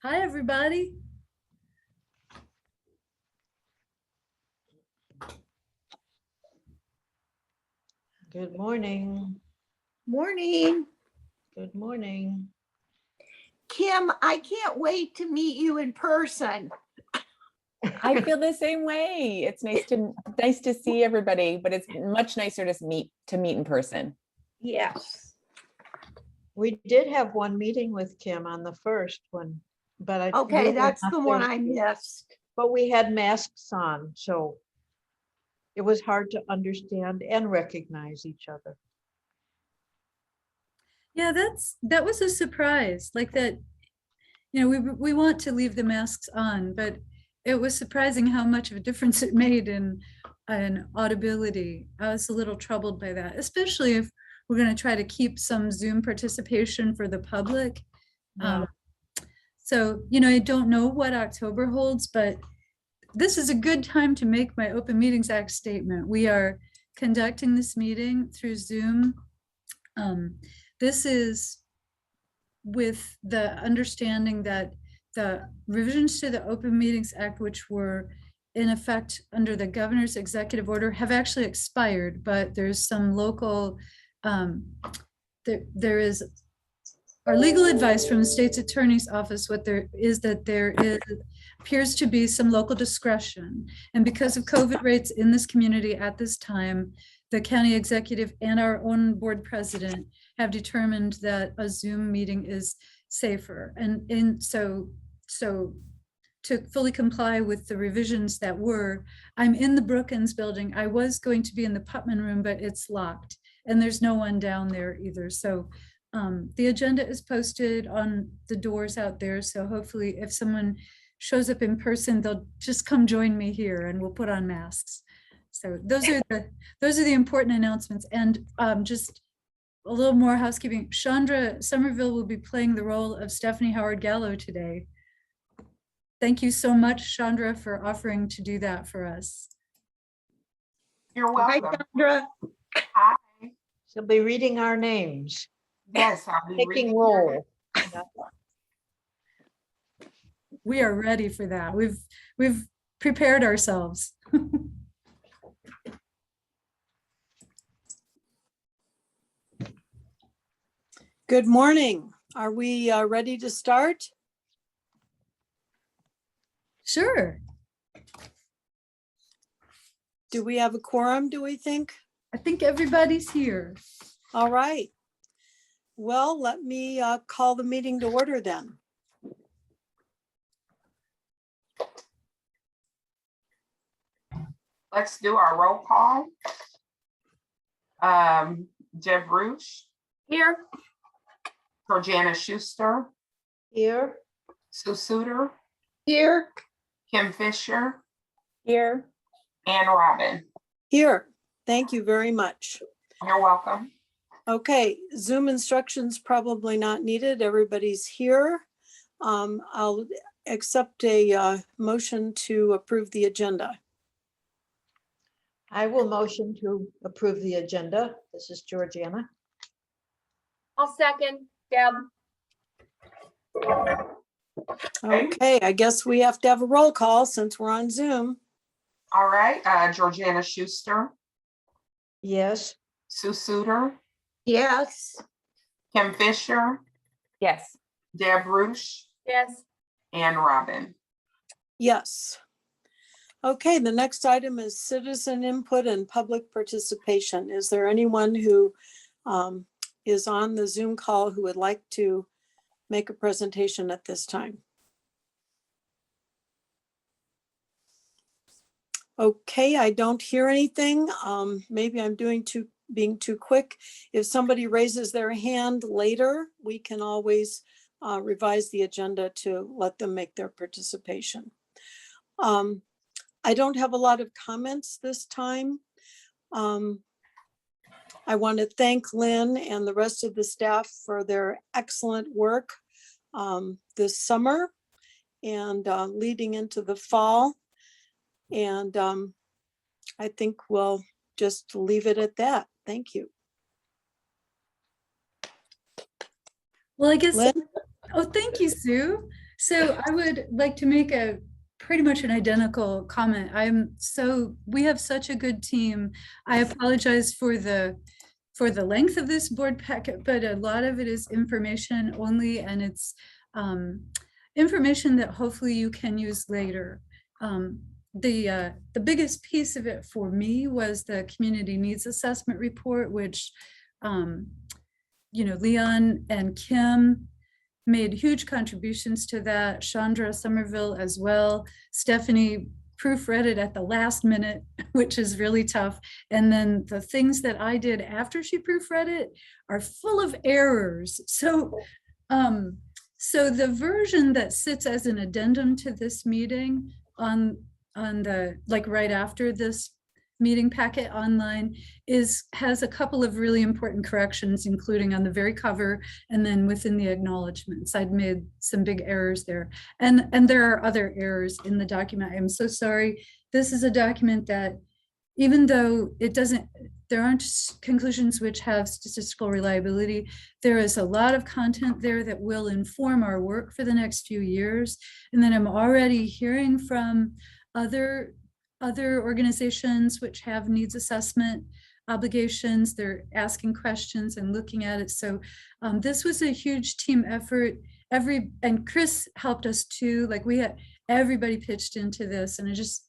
Hi, everybody. Good morning. Morning. Good morning. Kim, I can't wait to meet you in person. I feel the same way. It's nice to see everybody, but it's much nicer to meet in person. Yes. We did have one meeting with Kim on the first one, but Okay, we were that's not the one there, I missed. but we had masks on, so it was hard to understand and recognize each other. Yeah, that was a surprise. Like that, we want to leave the masks on, but it was surprising how much of a difference it made in audibility. I was a little troubled by that, especially if we're going to try to keep some Zoom participation for the public. Yeah. So, I don't know what October holds, but this is a good time to make my Open Meetings Act statement. We are conducting this meeting through Zoom. This is with the understanding that the revisions to the Open Meetings Act, which were in effect under the governor's executive order, have actually expired, but there's some local, there is our legal advice from the state's attorney's office. What there is that there appears to be some local discretion. And because of COVID rates in this community at this time, the county executive and our own board president have determined that a Zoom meeting is safer. And so to fully comply with the revisions that were, I'm in the Brookins building. I was going to be in the Putman room, but it's locked and there's no one down there either. So the agenda is posted on the doors out there. So hopefully if someone shows up in person, they'll just come join me here and we'll put on masks. So those are the important announcements. And just a little more housekeeping. Chandra Somerville will be playing the role of Stephanie Howard Gallo today. Thank you so much, Chandra, for offering to do that for us. You're Hi, welcome. Sandra. Hi. She'll be reading our names, Yes, I'll be taking reading. roll. We are ready for that. We've prepared ourselves. Good morning. Are we ready to start? Sure. Do we have a quorum, do we think? I think everybody's here. All right. Well, let me call the meeting to order then. Let's do our roll call. Deb Roosh. Here. Georgiana Schuster. Here, Sue Suter. Here. Kim Fisher. Here. And Robin. Here. Thank you very much. You're welcome. Okay, Zoom instructions probably not needed. Everybody's here. I'll accept a motion to approve the agenda. I will motion to approve the agenda. This is Georgiana. I'll second, Deb. Okay, I guess we have to have a roll call since we're on Zoom. All right, Georgiana Schuster. Yes, Sue Suter. Yes. Kim Fisher. Yes. Deb Roosh. Yes. And Robin. Yes. Okay, the next item is citizen input and public participation. Is there anyone who is on the Zoom call who would like to make a presentation at this time? Okay, I don't hear anything. Maybe I'm being too quick. If somebody raises their hand later, we can always revise the agenda to let them make their participation. I don't have a lot of comments this time. I want to thank Lynn and the rest of the staff for their excellent work this summer and leading into the fall. And I think we'll just leave it at that. Thank you. Well, I guess, Lynn? oh, thank you, Sue. So I would like to make a pretty much an identical comment. We have such a good team. I apologize for the length of this board packet, but a lot of it is information only, and it's information that hopefully you can use later. The biggest piece of it for me was the community needs assessment report, which Leon and Kim made huge contributions to that. Chandra Somerville as well. Stephanie proofread it at the last minute, which is really tough. And then the things that I did after she proofread it are full of errors. So the version that sits as an addendum to this meeting on the, like right after this meeting packet online has a couple of really important corrections, including on the very cover and then within the acknowledgements. I'd made some big errors there, and there are other errors in the document. I am so sorry. This is a document that, even though there aren't conclusions which have statistical reliability, there is a lot of content there that will inform our work for the next few years. And then I'm already hearing from other organizations which have needs assessment obligations. They're asking questions and looking at it. So this was a huge team effort. And Chris helped us too. Like, we had everybody pitched into this, and to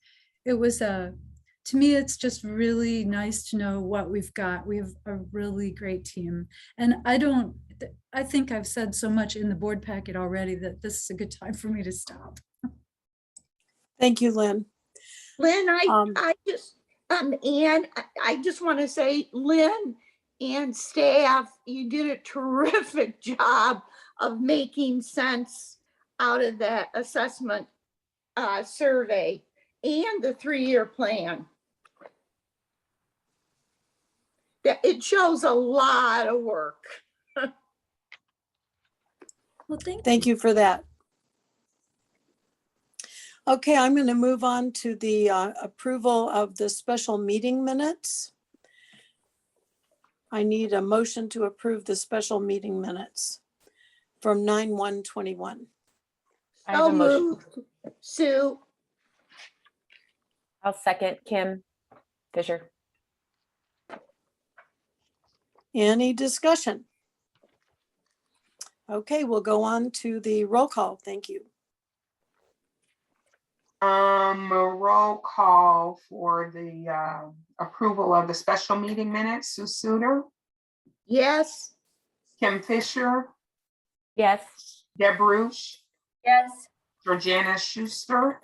me, it's just really nice to know what we've got. We have a really great team. And I think I've said so much in the board packet already that this is a good time for me to stop. Thank you, Lynn. Lynn, Ann, I just want to say, Lynn and staff, you did a terrific job of making sense out of that assessment survey and the 3-year plan. It shows a lot of work. Well, Thank you for that. Okay, I'm going to move on to the approval of the special meeting minutes. I need a motion to approve the special meeting minutes from 9/1/21. I have a So motion. moved. Sue, I'll second Kim Fisher. Any discussion? Okay, we'll go on to the roll call. Thank you. A roll call for the approval of the special meeting minutes. Sue Suter, yes. Kim Fisher, Yes. Deb Ruch, Yes. Georgiana Schuster,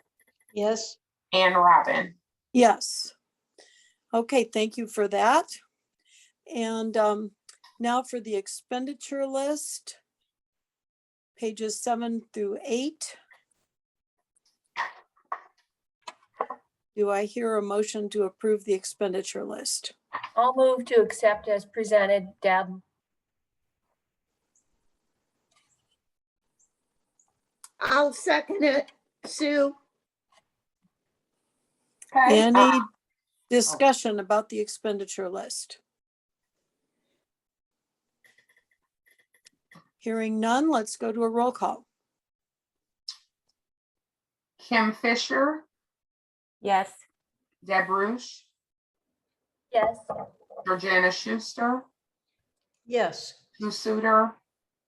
Yes. and Robin. Yes. Okay, thank you for that. And now for the expenditure list, pages 7 through 8. Do I hear a motion to approve the expenditure list? I'll move to accept as presented, Deb. I'll second it, Sue. Okay. Any discussion about the expenditure list? Hearing none, let's go to a roll call. Kim Fisher, Yes. Deb Ruch, Yes. Georgiana Schuster, Yes. Sue Suter,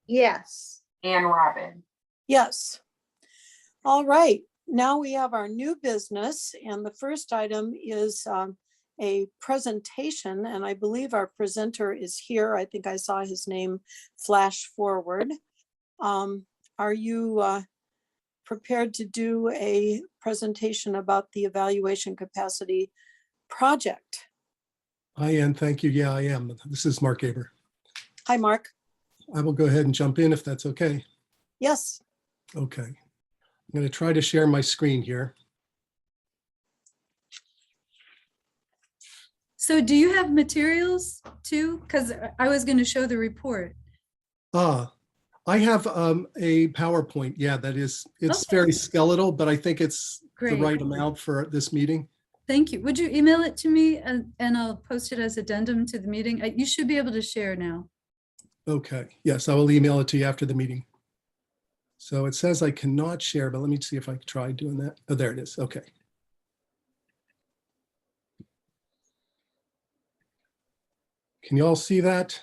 Yes. and Robin. Yes. All right, now we have our new business, and the first item is a presentation, and I believe our presenter is here. I think I saw his name flash forward. Are you prepared to do a presentation about the evaluation capacity project? I am, thank you. Yeah, I am. This is Mark Aber. Hi, Mark. I will go ahead and jump in if that's okay. Yes. Okay. I'm going to try to share my screen here. So do you have materials too? Because I was going to show the report. I have a PowerPoint. Yeah, it's Okay. very skeletal, but I think it's the Great. right amount for this meeting. Thank you. Would you email it to me and I'll post it as addendum to the meeting? You should be able to share now. Okay. Yes, I will email it to you after the meeting. So it says I cannot share, but let me see if I can try doing that. Oh, there it is. Okay. Can you all see that?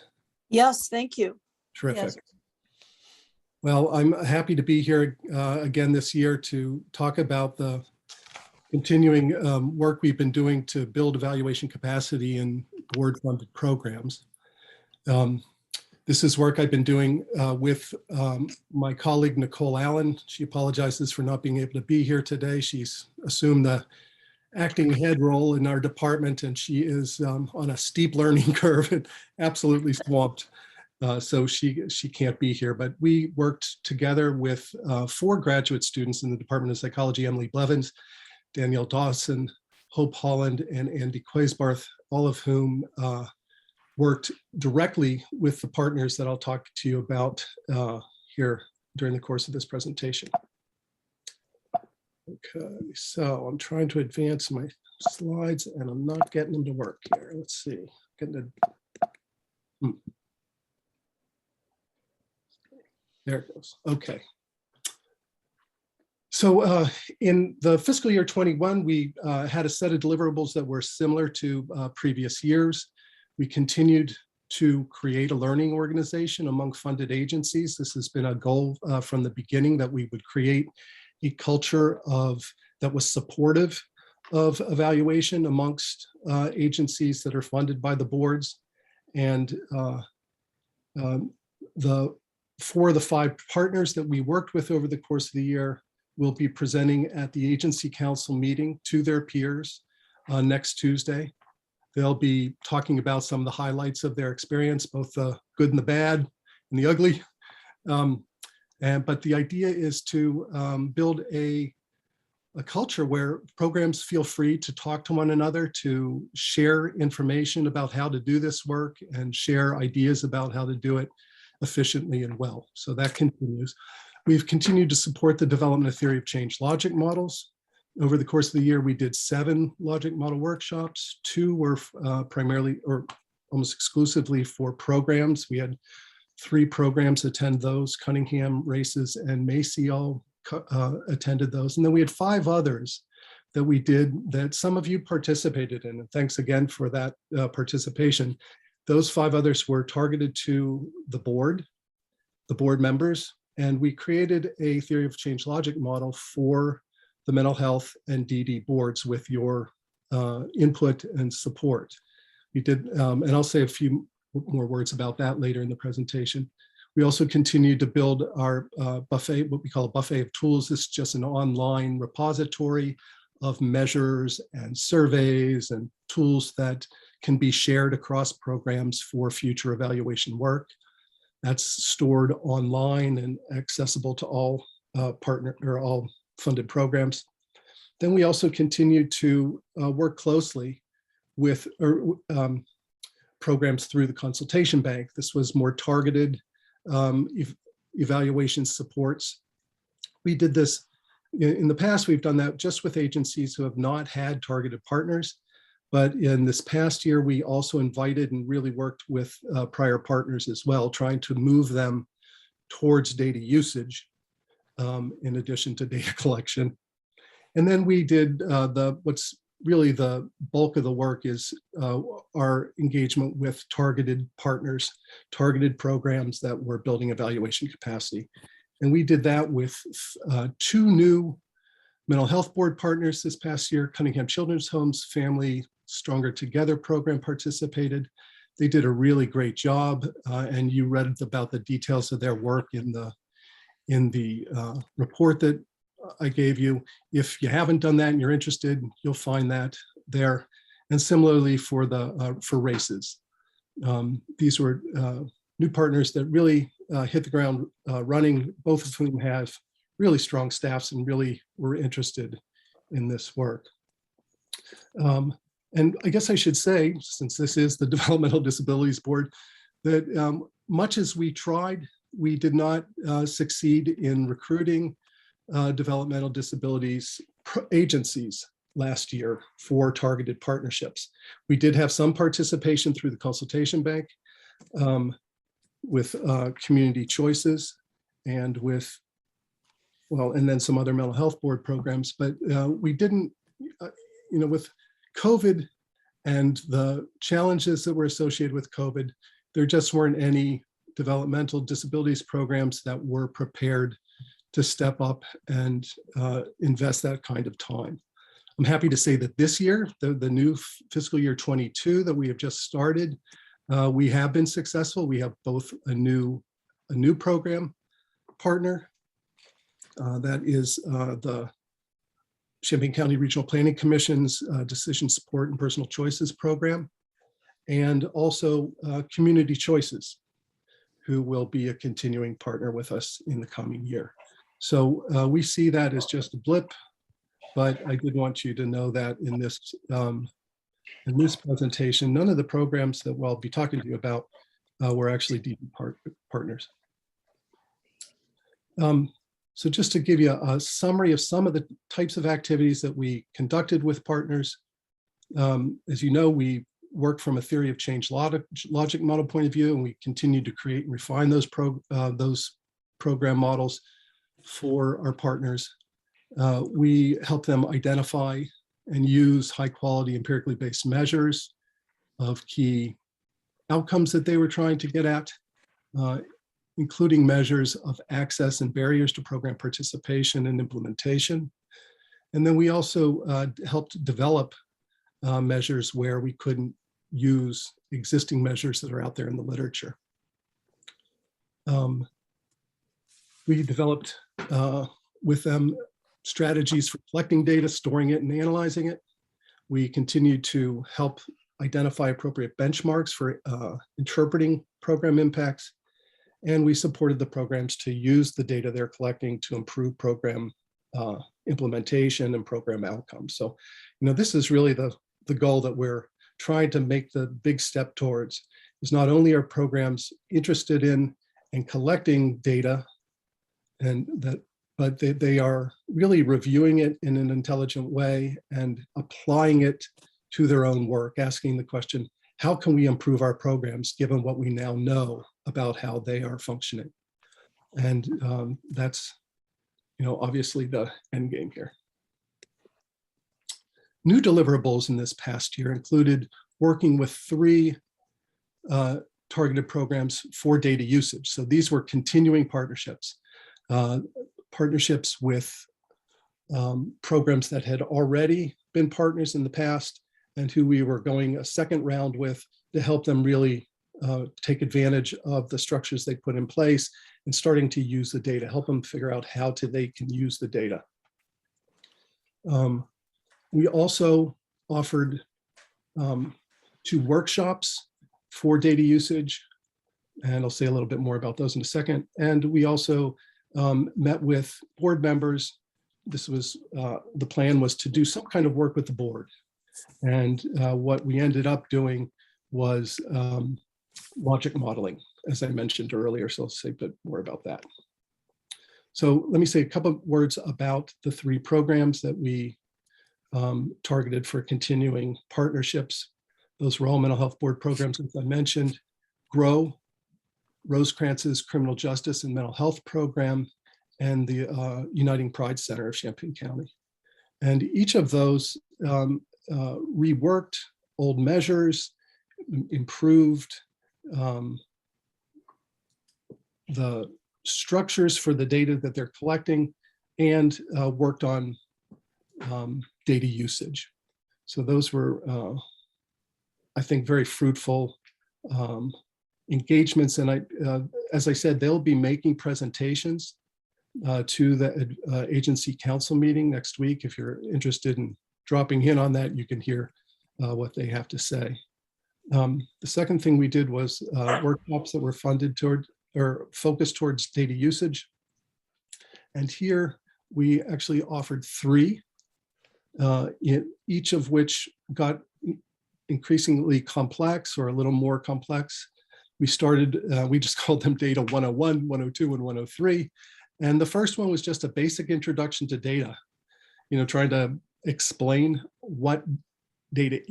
Yes, thank you. Terrific. Yes. Well, I'm happy to be here again this year to talk about the continuing work we've been doing to build evaluation capacity in board-funded programs. This is work I've been doing with my colleague, Nicole Allen. She apologizes for not being able to be here today. She's assumed the acting head role in our department, and she is on a steep learning curve and absolutely swamped. So she can't be here, but we worked together with 4 graduate students in the Department of Psychology: Emily Blevins, Danielle Dawson, Hope Holland, and Andy Quaisbarth, all of whom worked directly with the partners that I'll talk to you about here during the course of this presentation. Okay, so I'm trying to advance my slides and I'm not getting them to work here. Let's see. There it goes. Okay. So in the fiscal year 21, we had a set of deliverables that were similar to previous years. We continued to create a learning organization among funded agencies. This has been a goal from the beginning, that we would create a culture that was supportive of evaluation amongst agencies that are funded by the boards. And for the 5 partners that we worked with over the course of the year will be presenting at the agency council meeting to their peers next Tuesday. They'll be talking about some of the highlights of their experience, both the good and the bad and the ugly. But the idea is to build a culture where programs feel free to talk to one another, to share information about how to do this work and share ideas about how to do it efficiently and well. So that continues. We've continued to support the development of theory of change logic models. Over the course of the year, we did 7 logic model workshops. 2 were primarily or almost exclusively for programs. We had 3 programs attend those. Cunningham, Races, and Macy all attended those. And then we had 5 others that we did that some of you participated in. And thanks again for that participation. Those 5 others were targeted to the board members, and we created a theory of change logic model for the mental health and DD boards with your input and support. We did, and I'll say a few more words about that later in the presentation. We also continued to build our buffet, what we call a buffet of tools. This is just an online repository of measures and surveys and tools that can be shared across programs for future evaluation work. That's stored online and accessible to all all funded programs. Then we also continued to work closely with programs through the consultation bank. This was more targeted evaluation supports. We did this in the past. We've done that just with agencies who have not had targeted partners. But in this past year, we also invited and really worked with prior partners as well, trying to move them towards data usage in addition to data collection. And then we did what's really the bulk of the work is our engagement with targeted partners, targeted programs that were building evaluation capacity. And we did that with 2 new mental health board partners this past year. Cunningham Children's Homes Family Stronger Together program participated. They did a really great job, and you read about the details of their work in the report that I gave you. If you haven't done that and you're interested, you'll find that there. And similarly for Races. These were new partners that really hit the ground running, both of whom have really strong staffs and really were interested in this work. And I guess I should say, since this is the Developmental Disabilities Board, that much as we tried, we did not succeed in recruiting developmental disabilities agencies last year for targeted partnerships. We did have some participation through the consultation bank with community choices and with well, and then some other mental health board programs, but we didn't, with COVID and the challenges that were associated with COVID, there just weren't any developmental disabilities programs that were prepared to step up and invest that kind of time. I'm happy to say that this year, the new fiscal year 22 that we have just started, we have been successful. We have both a new program partner, that is the Champaign County Regional Planning Commission's Decision Support and Personal Choices program, and also Community Choices, who will be a continuing partner with us in the coming year. So we see that as just a blip, but I did want you to know that in this presentation, none of the programs that we'll be talking to you about were actually DB partners. So just to give you a summary of some of the types of activities that we conducted with partners, as you know, we work from a theory of change logic model point of view, and we continue to create and refine those program models for our partners. We help them identify and use high quality empirically based measures of key outcomes that they were trying to get at, including measures of access and barriers to program participation and implementation. And then we also helped develop measures where we couldn't use existing measures that are out there in the literature. We developed with them strategies for collecting data, storing it, and analyzing it. We continued to help identify appropriate benchmarks for interpreting program impacts. And we supported the programs to use the data they're collecting to improve program implementation and program outcomes. So, this is really the goal that we're trying to make the big step towards, is not only are programs interested in and collecting data, but they are really reviewing it in an intelligent way and applying it to their own work, asking the question, how can we improve our programs given what we now know about how they are functioning? And that's, obviously the end game here. New deliverables in this past year included working with 3 targeted programs for data usage. So these were continuing partnerships, partnerships with programs that had already been partners in the past and who we were going a second round with to help them really take advantage of the structures they put in place and starting to use the data, help them figure out how they can use the data. We also offered 2 workshops for data usage, and I'll say a little bit more about those in a second. And we also met with board members. This was, the plan was to do some kind of work with the board. And what we ended up doing was logic modeling, as I mentioned earlier, so I'll say a bit more about that. So let me say a couple of words about the 3 programs that we targeted for continuing partnerships. Those were all mental health board programs, as I mentioned. GROW, Rosecrance's Criminal Justice and Mental Health Program, and the Uniting Pride Center of Champaign County. And each of those reworked old measures, improved the structures for the data that they're collecting, and worked on data usage. So those were, I think, very fruitful engagements. And as I said, they'll be making presentations to the agency council meeting next week. If you're interested in dropping in on that, you can hear what they have to say. The second thing we did was workshops that were funded toward or focused towards data usage. And here we actually offered 3, each of which got increasingly complex or a little more complex. We started, we just called them Data 101, 102, and 103. And the first one was just a basic introduction to data, trying to explain what data,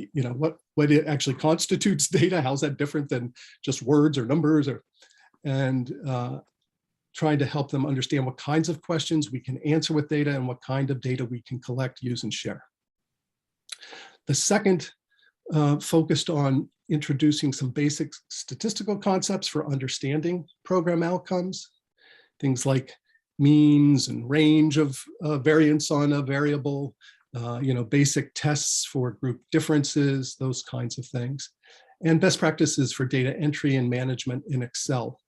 what it actually constitutes data. How's that different than just words or numbers, and trying to help them understand what kinds of questions we can answer with data and what kind of data we can collect, use, and share. The second focused on introducing some basic statistical concepts for understanding program outcomes, things like means and range of variance on a variable, basic tests for group differences, those kinds of things, and best practices for data entry and management in Excel.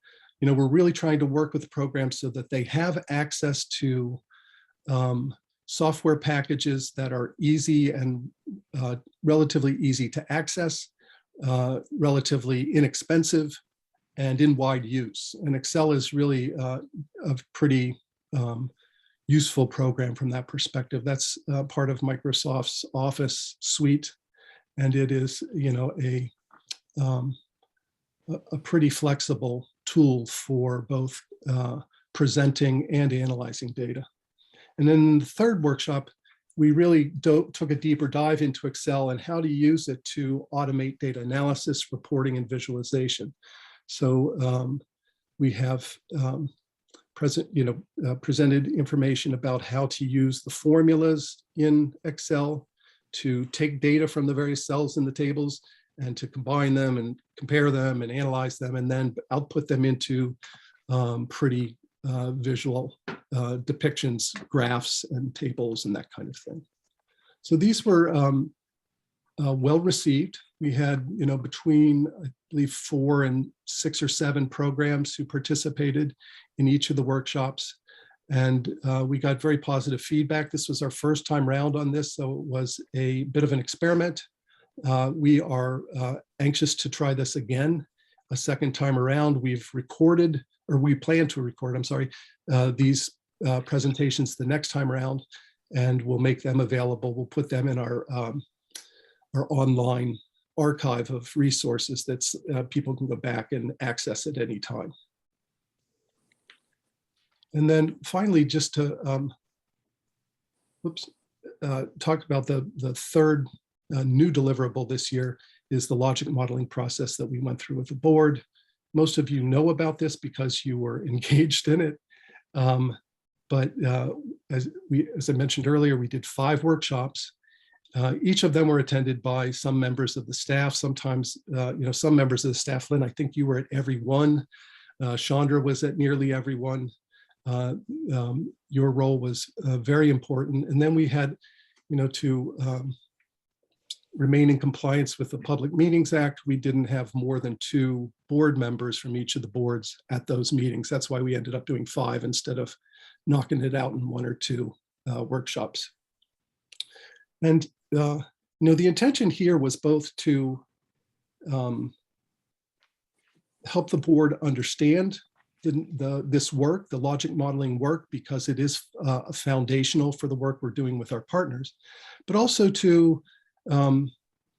We're really trying to work with the program so that they have access to software packages that are easy and relatively easy to access, relatively inexpensive, and in wide use. And Excel is really a pretty useful program from that perspective. That's part of Microsoft's Office suite, and it is, a pretty flexible tool for both presenting and analyzing data. And then the third workshop, we really took a deeper dive into Excel and how to use it to automate data analysis, reporting, and visualization. So we have presented information about how to use the formulas in Excel to take data from the various cells in the tables and to combine them and compare them and analyze them and then output them into pretty visual depictions, graphs and tables and that kind of thing. So these were well received. We had, between, I believe, 4 and 6 or 7 programs who participated in each of the workshops. And we got very positive feedback. This was our first time round on this, so it was a bit of an experiment. We are anxious to try this again a second time around. We've recorded, or we plan to record, these presentations the next time around, and we'll make them available. We'll put them in our online archive of resources that people can go back and access at any time. And then finally, just to talk about the third new deliverable this year is the logic modeling process that we went through with the board. Most of you know about this because you were engaged in it. But as I mentioned earlier, we did 5 workshops. Each of them were attended by some members of the staff. Sometimes, some members of the staff. Lynn, I think you were at every one. Chandra was at nearly every one. Your role was very important. And then we had, to remain in compliance with the Public Meetings Act, we didn't have more than 2 board members from each of the boards at those meetings. That's why we ended up doing 5 instead of knocking it out in 1 or 2 workshops. And the intention here was both to help the board understand this work, the logic modeling work, because it is foundational for the work we're doing with our partners, but also to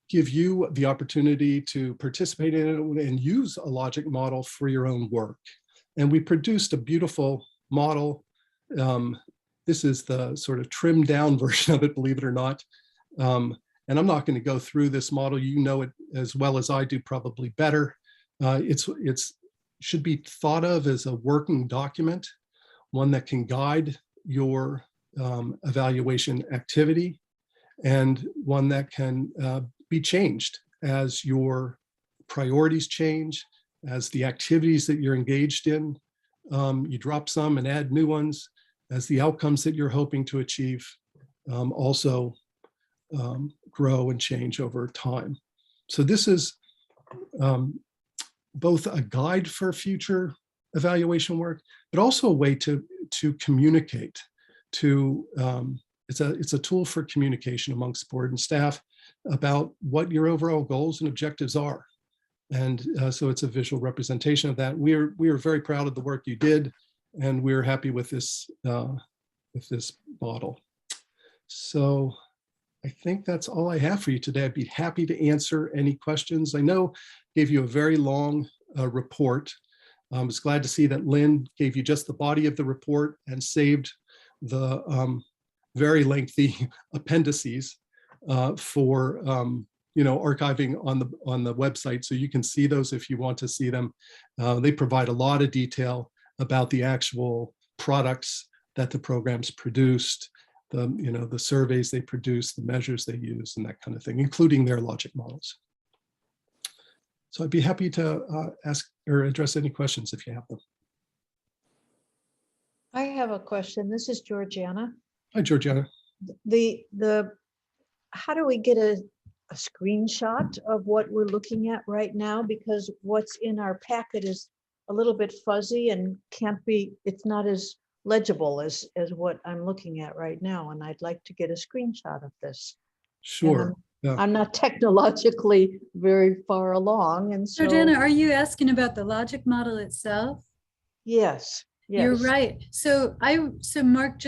give you the opportunity to participate in it and use a logic model for your own work. And we produced a beautiful model. This is the sort of trimmed down version of it, believe it or not. And I'm not going to go through this model. You know it as well as I do, probably better. It's should be thought of as a working document, one that can guide your evaluation activity, and one that can be changed as your priorities change, as the activities that you're engaged in, you drop some and add new ones, as the outcomes that you're hoping to achieve also grow and change over time. So this is both a guide for future evaluation work, but also a way to communicate. It's a tool for communication amongst board and staff about what your overall goals and objectives are. And so it's a visual representation of that. We are very proud of the work you did, and we're happy with this model. So I think that's all I have for you today. I'd be happy to answer any questions. I know I gave you a very long report. I was glad to see that Lynn gave you just the body of the report and saved the very lengthy appendices for archiving on the website, so you can see those if you want to see them. They provide a lot of detail about the actual products that the programs produced, the surveys they produce, the measures they use, and that kind of thing, including their logic models. So I'd be happy to ask or address any questions if you have them. I have a question. This is Georgiana. Hi, Georgiana. How do we get a screenshot of what we're looking at right now? Because what's in our packet is a little bit fuzzy and it's not as legible as what I'm looking at right now. And I'd like to get a screenshot of this. Sure. Yeah. I'm not technologically very far along. And so. Georgiana, are you asking about the logic model itself? Yes. You're Yes. right. So Mark,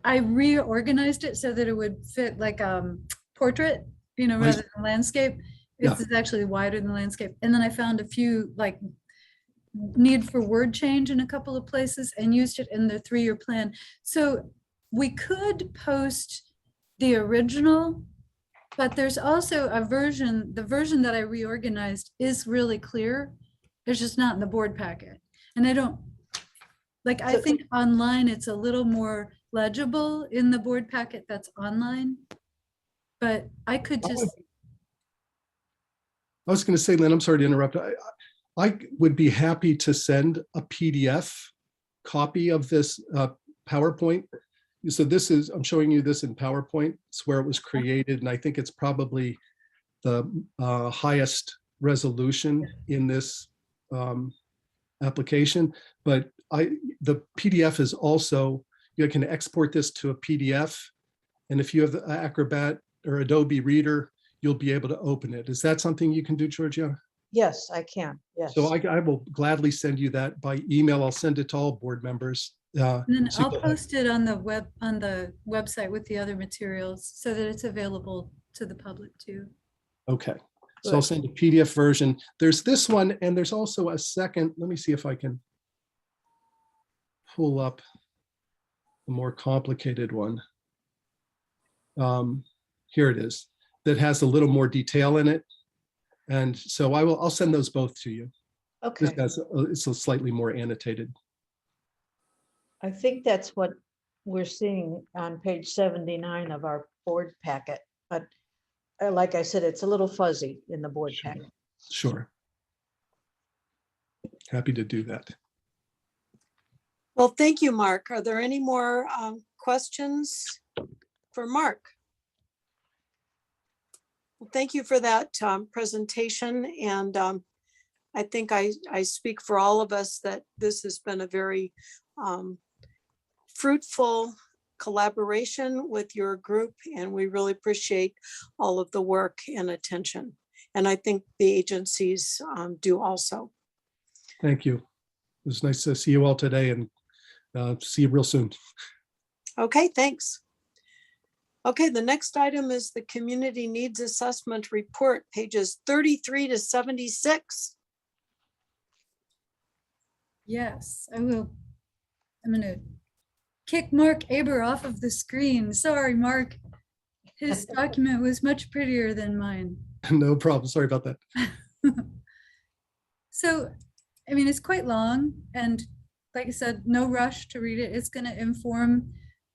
I reorganized it so that it would fit like portrait, rather than landscape. It's actually wider than landscape. And then I found a few like need for word change in a couple of places and used it in the 3-year plan. So we could post the original, but there's also a version, the version that I reorganized is really clear. It's just not in the board packet. And I think online it's a little more legible in the board packet that's online. But I could just. I was going to say, Lynn, I'm sorry to interrupt. I would be happy to send a PDF copy of this PowerPoint. So I'm showing you this in PowerPoint. It's where it was created. And I think it's probably the highest resolution in this application. But the PDF is also, you can export this to a PDF. And if you have the Acrobat or Adobe Reader, you'll be able to open it. Is that something you can do, Georgia? Yes, I can. Yes. So I will gladly send you that by email. I'll send it to all board members. And then so I'll post it on the website with the other materials so that it's available to the public too. Okay. So I'll send a PDF version. There's this one, and there's also a second. Let me see if I can pull up a more complicated one. Here it is. That has a little more detail in it. And so I'll send those both to you. Okay. It's a slightly more annotated. I think that's what we're seeing on page 79 of our board packet. But like I said, it's a little fuzzy in the board packet. Sure. Happy to do that. Well, thank you, Mark. Are there any more questions for Mark? Well, thank you for that presentation. And I think I speak for all of us that this has been a very fruitful collaboration with your group, and we really appreciate all of the work and attention. And I think the agencies do also. Thank you. It was nice to see you all today, and see you real soon. Okay, thanks. Okay, the next item is the Community Needs Assessment Report, pages 33 to 76. Yes, I will. I'm going to kick Mark Aber off of the screen. Sorry, Mark. His document was much prettier than mine. No problem. Sorry about that. So, I mean, it's quite long, and like I said, no rush to read it. It's going to inform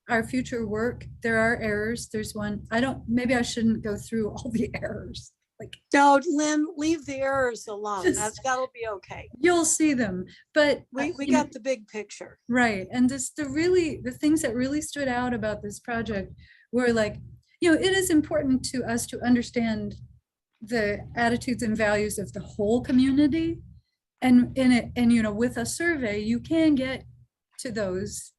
our future work. There are errors. There's one. Maybe I shouldn't go through all the errors. No, Lynn, leave the errors alone. That'll be okay. You'll see them, but we got the big picture. Right. And the things that really stood out about this project were like, it is important to us to understand the attitudes and values of the whole community. And with a survey, you can get to those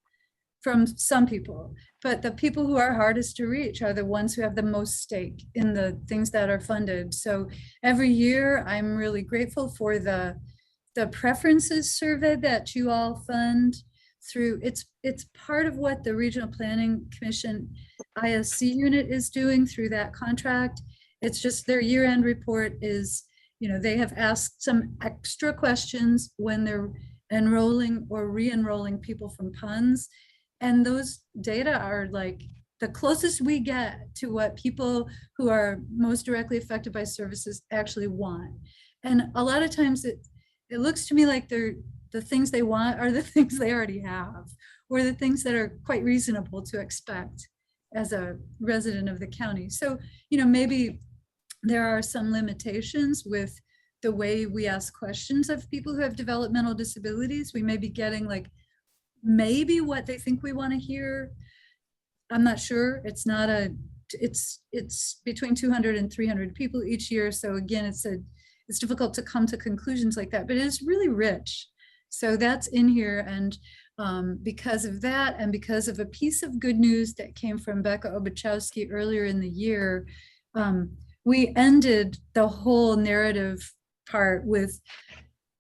from some people, but the people who are hardest to reach are the ones who have the most stake in the things that are funded. So every year, I'm really grateful for the preferences survey that you all fund through. It's part of what the Regional Planning Commission ISC unit is doing through that contract. It's just their year-end report is, they have asked some extra questions when they're enrolling or re-enrolling people from PUNs. And those data are like the closest we get to what people who are most directly affected by services actually want. And a lot of times it looks to me like they're the things they want are the things they already have, or the things that are quite reasonable to expect as a resident of the county. So, maybe there are some limitations with the way we ask questions of people who have developmental disabilities. We may be getting like maybe what they think we want to hear. I'm not sure. It's not a, it's between 200 and 300 people each year. So again, it's difficult to come to conclusions like that, but it's really rich. So that's in here. And because of that, and because of a piece of good news that came from Becca Obachowski earlier in the year, we ended the whole narrative part with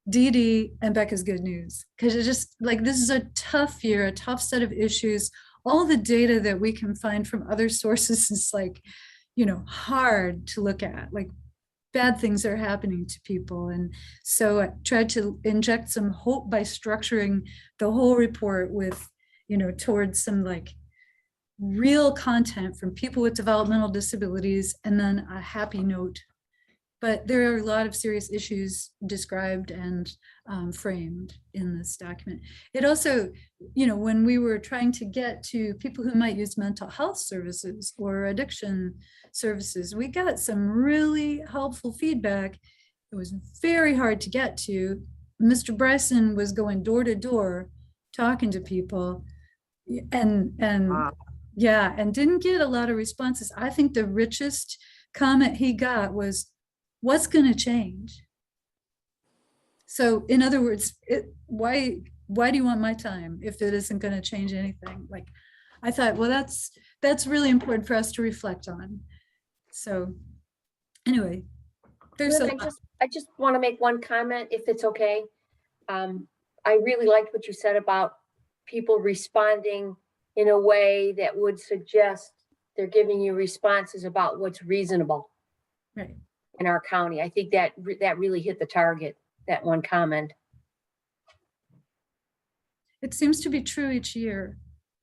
Dee Dee and Becca's good news. Because it's just like, this is a tough year, a tough set of issues. All the data that we can find from other sources is like, hard to look at. Like, bad things are happening to people. And so I tried to inject some hope by structuring the whole report with, towards some like real content from people with developmental disabilities, and then a happy note. But there are a lot of serious issues described and framed in this document. It also, when we were trying to get to people who might use mental health services or addiction services, we got some really helpful feedback. It was very hard to get to. Mr. Bryson was going door to door talking to people and Wow. yeah, and didn't get a lot of responses. I think the richest comment he got was, what's going to change? So in other words, why do you want my time if it isn't going to change anything? Like, I thought, well, that's really important for us to reflect on. So anyway, there's Lynn, I just want to make one comment, if it's okay. I really liked what you said about people responding in a way that would suggest they're giving you responses about what's reasonable right. in our county. I think that really hit the target, that one comment. It seems to be true each year.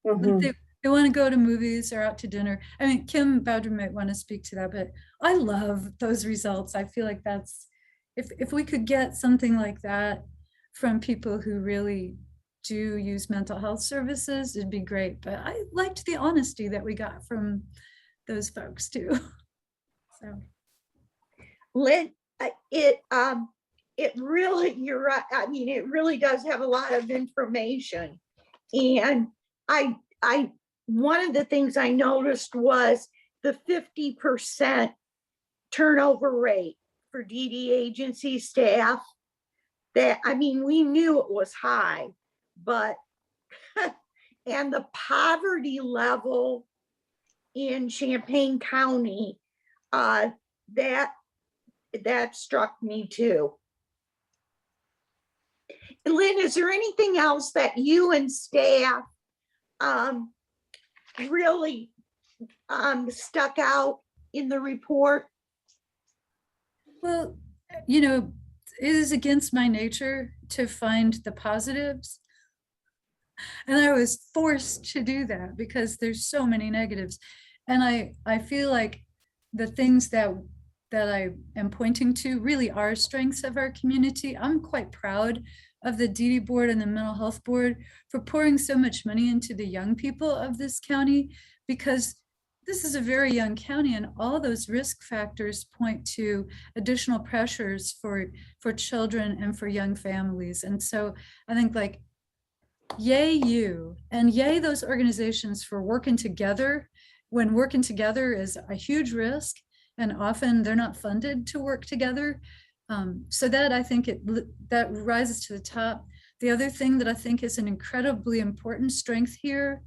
Mhm. They want to go to movies or out to dinner. I mean, Kim Bowder might want to speak to that, but I love those results. I feel like that's, if we could get something like that from people who really do use mental health services, it'd be great. But I liked the honesty that we got from those folks too. So. Lynn, it really, you're right. I mean, it really does have a lot of information. And one of the things I noticed was the 50% turnover rate for DD agency staff. That, I mean, we knew it was high, but, and the poverty level in Champaign County, that struck me too. Lynn, is there anything else that you and staff really stuck out in the report? Well, it is against my nature to find the positives. And I was forced to do that because there's so many negatives. And I feel like the things that I am pointing to really are strengths of our community. I'm quite proud of the DD board and the mental health board for pouring so much money into the young people of this county, because this is a very young county and all those risk factors point to additional pressures for children and for young families. And so I think, like, yay you, and yay those organizations for working together when working together is a huge risk, and often they're not funded to work together. So that, I think that rises to the top. The other thing that I think is an incredibly important strength here,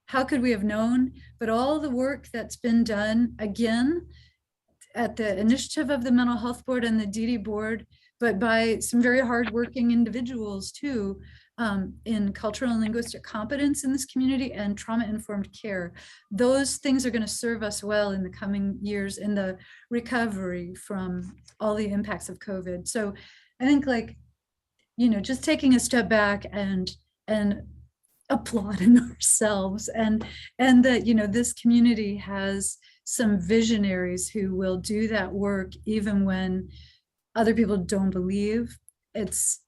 how could we have known, but all the work that's been done, again, at the initiative of the mental health board and the DD board, but by some very hardworking individuals too, in cultural and linguistic competence in this community and trauma-informed care. Those things are going to serve us well in the coming years in the recovery from all the impacts of COVID. So I think, like, just taking a step back and applauding ourselves, and that, this community has some visionaries who will do that work even when other people don't believe. It's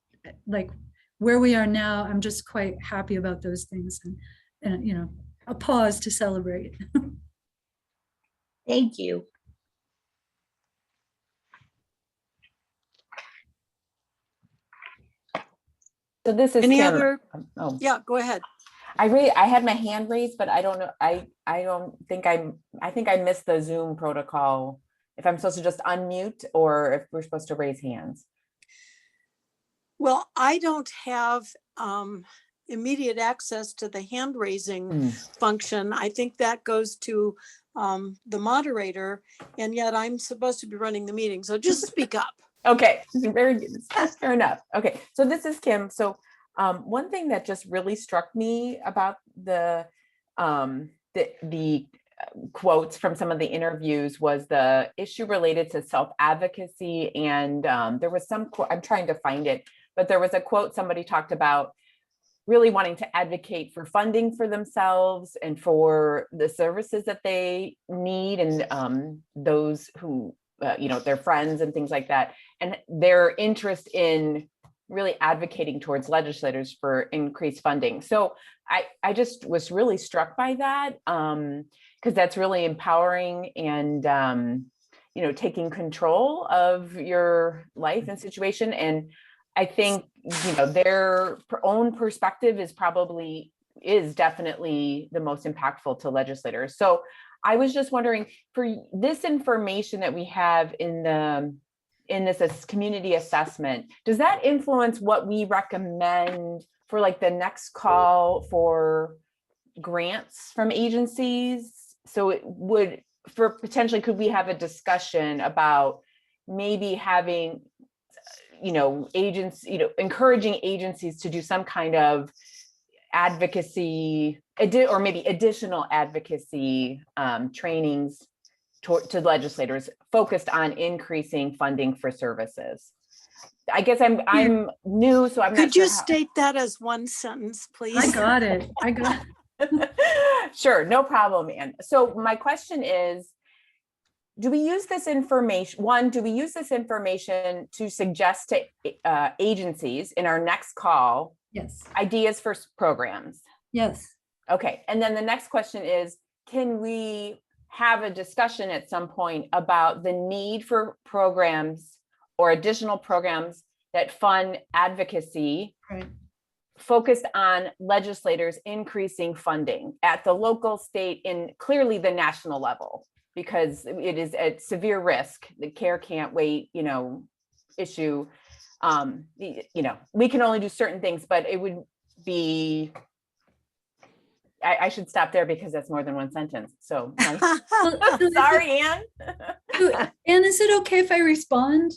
like, where we are now, I'm just quite happy about those things, and a pause to celebrate. Thank you. So this is Any Kim. other? Oh, Yeah, go ahead. I had my hand raised, but I don't know. I don't think I think I missed the Zoom protocol. If I'm supposed to just unmute or if we're supposed to raise hands. Well, I don't have immediate access to the hand raising function. I think that goes to the moderator, and yet I'm supposed to be running the meeting. So just speak up. Okay, very good. Fair enough. Okay, so this is Kim. So one thing that just really struck me about the quotes from some of the interviews was the issue related to self-advocacy. And there was some quote, I'm trying to find it, but there was a quote somebody talked about really wanting to advocate for funding for themselves and for the services that they need, and those who, their friends and things like that, and their interest in really advocating towards legislators for increased funding. So I just was really struck by that, because that's really empowering and, taking control of your life and situation. And I think, their own perspective is definitely the most impactful to legislators. So I was just wondering, for this information that we have in this community assessment, does that influence what we recommend for like the next call for grants from agencies? So it would, for potentially, could we have a discussion about maybe having, encouraging agencies to do some kind of advocacy, or maybe additional advocacy trainings to legislators focused on increasing funding for services? I guess I'm new, so I'm not sure. Could you state that as one sentence, please? I got it. Sure, no problem, Ann. So my question is, do we use this information? One, do we use this information to suggest to agencies in our next call Yes. ideas for programs? Yes. Okay, and then the next question is, can we have a discussion at some point about the need for programs or additional programs that fund advocacy, Right. focused on legislators increasing funding at the local, state, and clearly the national level, because it is at severe risk. The care can't wait, issue. We can only do certain things, but it would be, I should stop there because that's more than one sentence. So sorry, Ann. Ann, is it okay if I respond?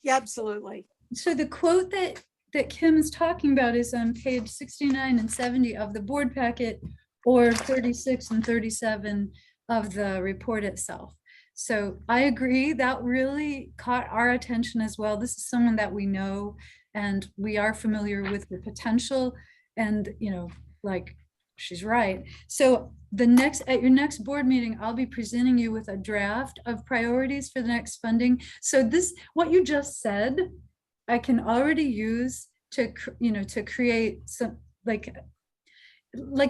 Yeah, absolutely. So the quote that Kim is talking about is on page 69 and 70 of the board packet, or 36 and 37 of the report itself. So I agree, that really caught our attention as well. This is someone that we know and we are familiar with the potential, and she's right. So at your next board meeting, I'll be presenting you with a draft of priorities for the next funding. So what you just said, I can already use to create some, like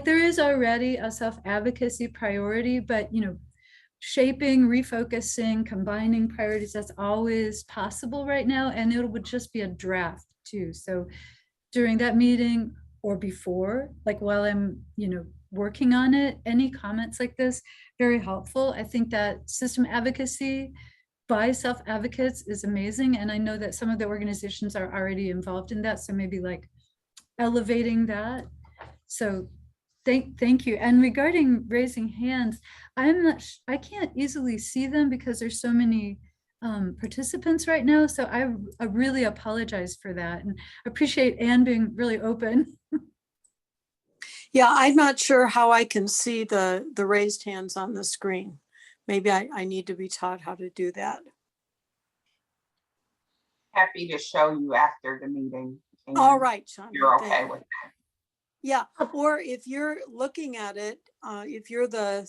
there is already a self-advocacy priority, but shaping, refocusing, combining priorities, that's always possible right now. And it would just be a draft too. So during that meeting or before, while I'm, working on it, any comments like this, very helpful. I think that system advocacy by self-advocates is amazing. And I know that some of the organizations are already involved in that. So maybe elevating that. So thank you. And regarding raising hands, I can't easily see them because there's so many participants right now. So I really apologize for that, and appreciate Ann being really open. Yeah, I'm not sure how I can see the raised hands on the screen. Maybe I need to be taught how to do that. Happy to show you after the meeting. All right, Sean. You're okay with that. Yeah, or if you're looking at it, if you're the,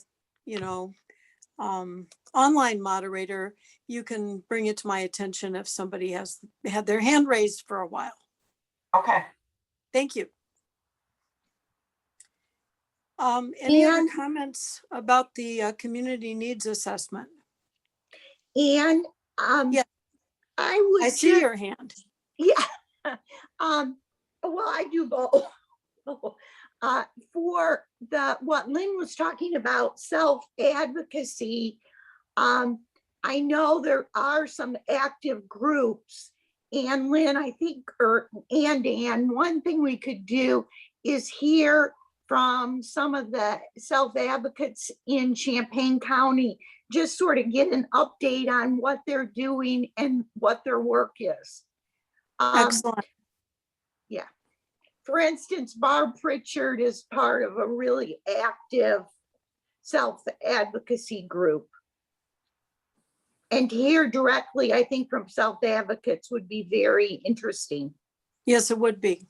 online moderator, you can bring it to my attention if somebody has had their hand raised for a while. Okay. Thank you. Any other And- comments about the community needs assessment? And Yeah. I would I see just- your hand. Yeah. Well, I do both. For what Lynn was talking about, self-advocacy, I know there are some active groups, and Lynn, I think, and Ann, one thing we could do is hear from some of the self-advocates in Champaign County, just sort of get an update on what they're doing and what their work is. Excellent. Yeah. For instance, Barb Pritchard is part of a really active self-advocacy group. And to hear directly, I think, from self-advocates would be very interesting. Yes, it would be.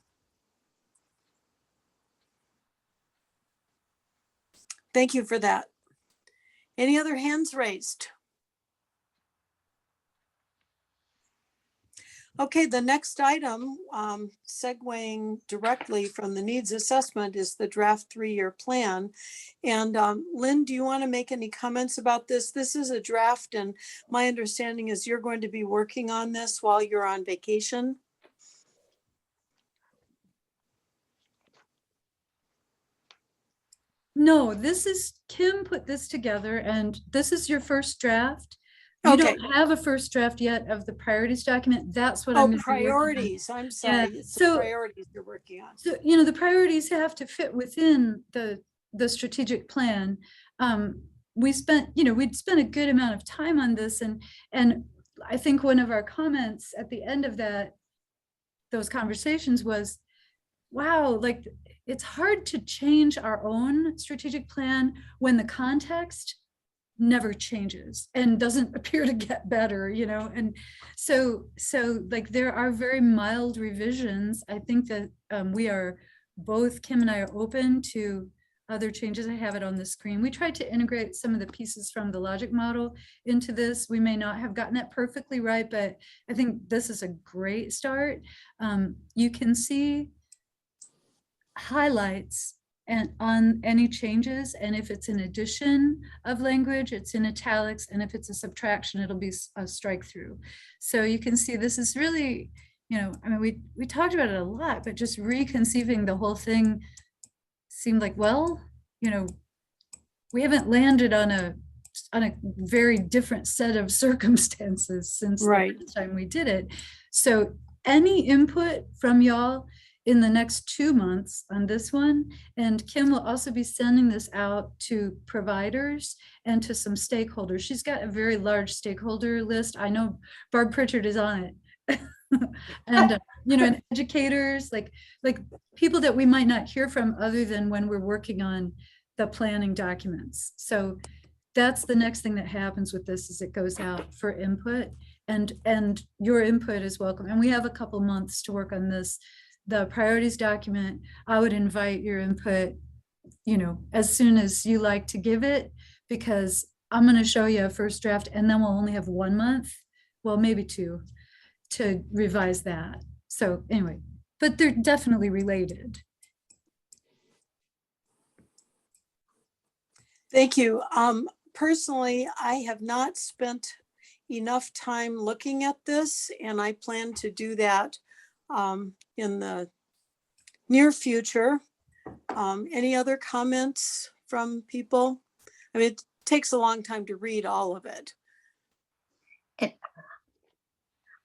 Thank you for that. Any other hands raised? Okay, the next item, segueing directly from the needs assessment, is the draft 3-year plan. And Lynn, do you want to make any comments about this? This is a draft, and my understanding is you're going to be working on this while you're on vacation. No, this is, Kim put this together, and this is your first draft. You Okay. don't have a first draft yet of the priorities document. That's what Oh, I'm gonna be working on. priorities. I'm sorry. It's the so- priorities you're working on. So, the priorities have to fit within the strategic plan. We spent, we'd spent a good amount of time on this, and I think one of our comments at the end of those conversations was, wow, like it's hard to change our own strategic plan when the context never changes and doesn't appear to get better, and so like there are very mild revisions. I think that we are both, Kim and I, are open to other changes. I have it on the screen. We tried to integrate some of the pieces from the logic model into this. We may not have gotten it perfectly right, but I think this is a great start. You can see highlights and on any changes, and if it's an addition of language, it's in italics, and if it's a subtraction, it'll be a strike through. So you can see this is really, we talked about it a lot, but just reconceiving the whole thing seemed like, well, we haven't landed on a very different set of circumstances since the last time we did it. So any input from y'all in the next 2 months on this one, and Kim will also be sending this out to providers and to some stakeholders. She's got a very large stakeholder list. I know Barb Pritchard is on it. And and educators, like people that we might not hear from other than when we're working on the planning documents. So that's the next thing that happens with this, is it goes out for input, and your input is welcome. And we have a couple months to work on this. The priorities document, I would invite your input, as soon as you like to give it, because I'm going to show you a first draft, and then we'll only have 1 month, well, maybe 2, to revise that. So anyway, but they're definitely related. Thank you. Personally, I have not spent enough time looking at this, and I plan to do that in the near future. Any other comments from people? I mean, it takes a long time to read all of it.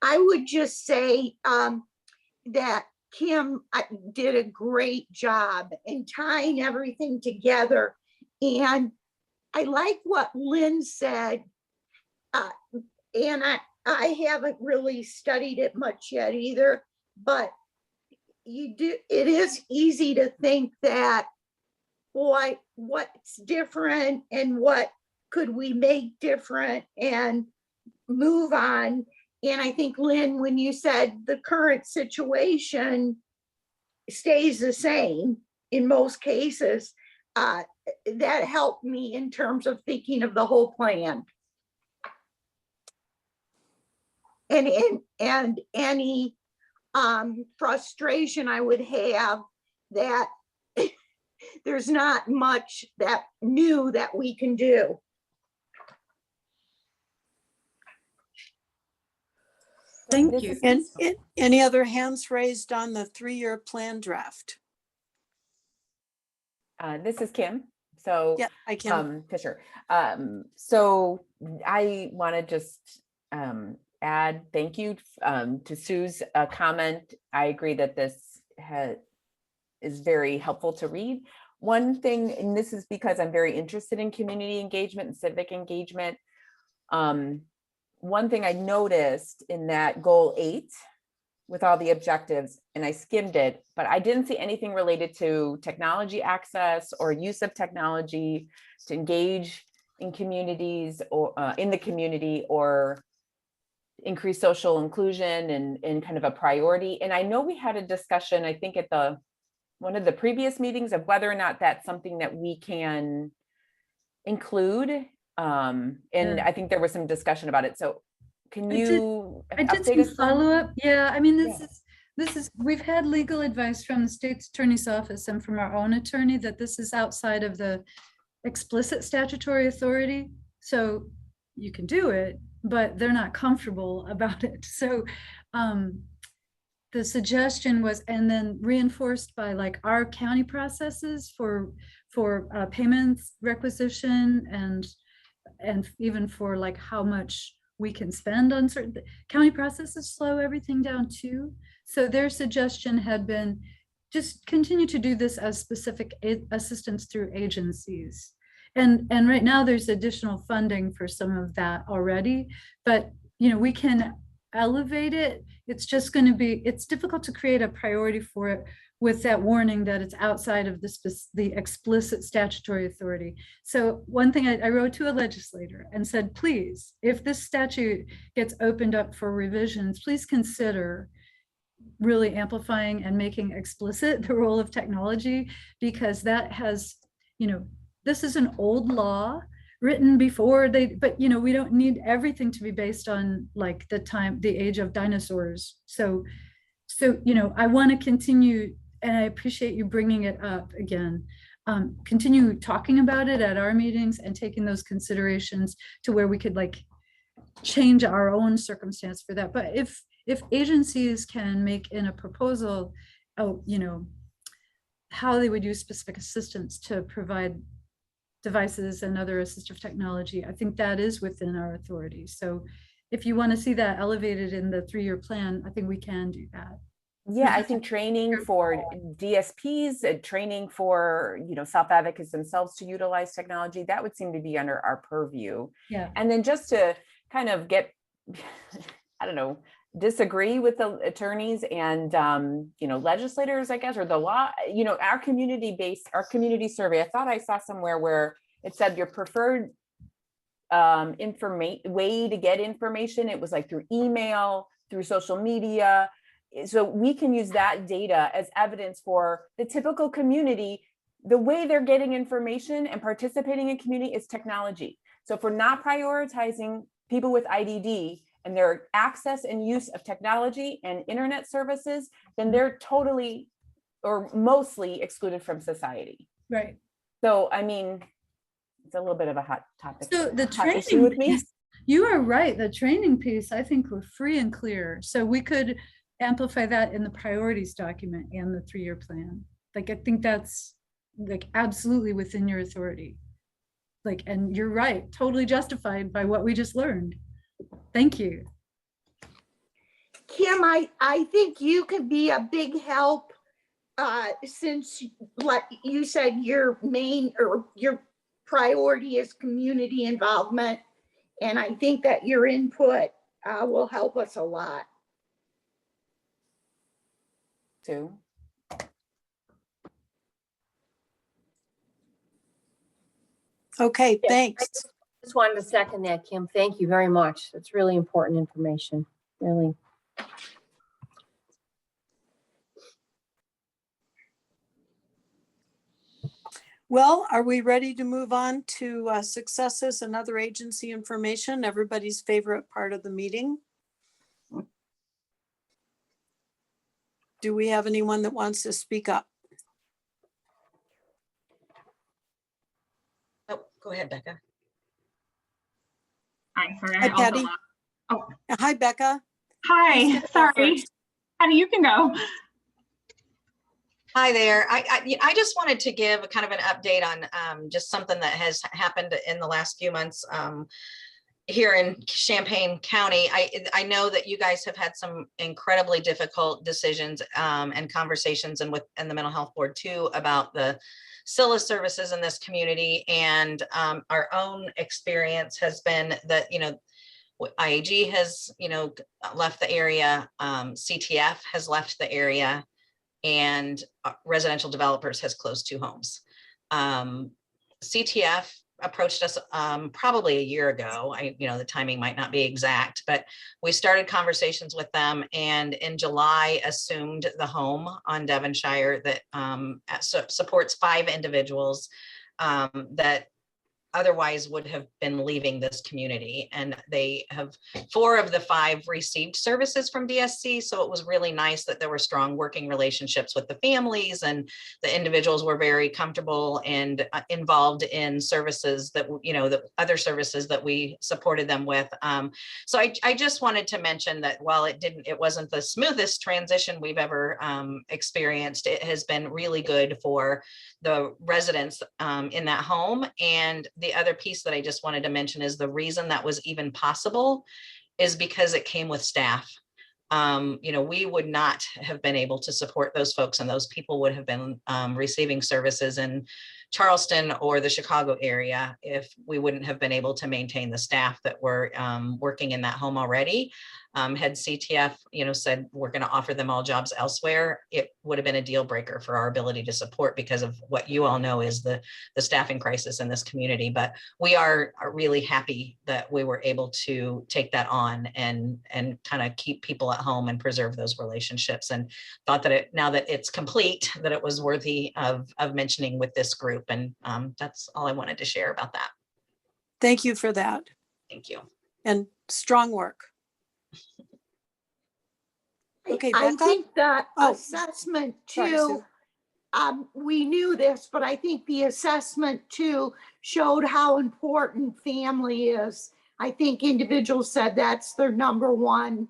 I would just say that Kim did a great job in tying everything together. And I like what Lynn said. And I haven't really studied it much yet either, but it is easy to think that, boy, what's different and what could we make different and move on. And I think, Lynn, when you said the current situation stays the same in most cases, that helped me in terms of thinking of the whole plan. And any frustration I would have that there's not much that new that we can do. Thank This you. is- And any other hands raised on the 3-year plan draft? This is Kim. So Yeah, I can. Fisher. So I want to just add thank you to Sue's comment. I agree that this is very helpful to read. One thing, and this is because I'm very interested in community engagement and civic engagement. One thing I noticed in that goal 8 with all the objectives, and I skimmed it, but I didn't see anything related to technology access or use of technology to engage in communities or in the community, or increase social inclusion and kind of a priority. And I know we had a discussion, I think at one of the previous meetings, of whether or not that's something that we can include. And Yeah. I think there was some discussion about it. So can I did- you I did update some us on- follow-up. Yeah, I mean, Yeah. this is, we've had legal advice from the state's attorney's office and from our own attorney that this is outside of the explicit statutory authority. So you can do it, but they're not comfortable about it. So the suggestion was, and then reinforced by like our county processes for payments requisition and even for like how much we can spend on certain county processes, slow everything down too. So their suggestion had been just continue to do this as specific assistance through agencies. And right now there's additional funding for some of that already, but we can elevate it. It's just going to be, it's difficult to create a priority for it with that warning that it's outside of the explicit statutory authority. So one thing I wrote to a legislator and said, please, if this statute gets opened up for revisions, please consider really amplifying and making explicit the role of technology, because that has, this is an old law written before but we don't need everything to be based on like the age of dinosaurs. So I want to continue, and I appreciate you bringing it up again. Continue talking about it at our meetings and taking those considerations to where we could like change our own circumstance for that. But if agencies can make in a proposal, how they would use specific assistance to provide devices and other assistive technology, I think that is within our authority. So if you want to see that elevated in the 3-year plan, I think we can do that. Yeah, I think training for DSPs and training for, self-advocates themselves to utilize technology, that would seem to be under our purview. Yeah. And then just to kind of get, I don't know, disagree with the attorneys and, legislators, I guess, or the law, our community survey, I thought I saw somewhere where it said your preferred way to get information. It was like through email, through social media. So we can use that data as evidence for the typical community. The way they're getting information and participating in community is technology. So if we're not prioritizing people with IDD and their access and use of technology and internet services, then they're totally or mostly excluded from society. Right. So, I mean, it's a little bit of a hot topic. So the hot issue training with me. piece, you are right. The training piece, I think we're free and clear. So we could amplify that in the priorities document and the 3-year plan. Like, I think that's like absolutely within your authority. Like, and you're right, totally justified by what we just learned. Thank you. Kim, I think you could be a big help since, like you said, your main or your priority is community involvement. And I think that your input will help us a lot. Too. Okay, Yeah, thanks. Just wanted to second that, Kim. Thank you very much. That's really important information, really. Well, are we ready to move on to successes and other agency information? Everybody's favorite part of the meeting. Do we have anyone that wants to speak up? Oh, go ahead, Becca. Hi, sorry. Hi, I also Patty. lost- Oh, Hi, Becca. Who's hi. gonna go Sorry. first? Patty, you can go. Hi there. I just wanted to give a kind of an update on just something that has happened in the last few months here in Champaign County. I know that you guys have had some incredibly difficult decisions and conversations and the mental health board too about the SILA services in this community. And our own experience has been that, IAG has, left the area, CTF has left the area, and residential developers has closed 2 homes. CTF approached us probably a year ago. The timing might not be exact, but we started conversations with them, and in July assumed the home on Devonshire that supports 5 individuals that otherwise would have been leaving this community. And they have 4 of the 5 received services from DSC. So it was really nice that there were strong working relationships with the families, and the individuals were very comfortable and involved in services that, the other services that we supported them with. So I just wanted to mention that while it wasn't the smoothest transition we've ever experienced, it has been really good for the residents in that home. And the other piece that I just wanted to mention is the reason that was even possible is because it came with staff. We would not have been able to support those folks, and those people would have been receiving services in Charleston or the Chicago area if we wouldn't have been able to maintain the staff that were working in that home already. Had CTF, said we're going to offer them all jobs elsewhere, it would have been a deal breaker for our ability to support, because of what you all know is the staffing crisis in this community. But we are really happy that we were able to take that on and kind of keep people at home and preserve those relationships, and thought that now that it's complete, that it was worthy of mentioning with this group. And that's all I wanted to share about that. Thank you for that. Thank you. And strong work. Okay, I Becca? think the Oh, assessment sorry, too, Sue. we knew this, but I think the assessment too showed how important family is. I think individuals said that's their number one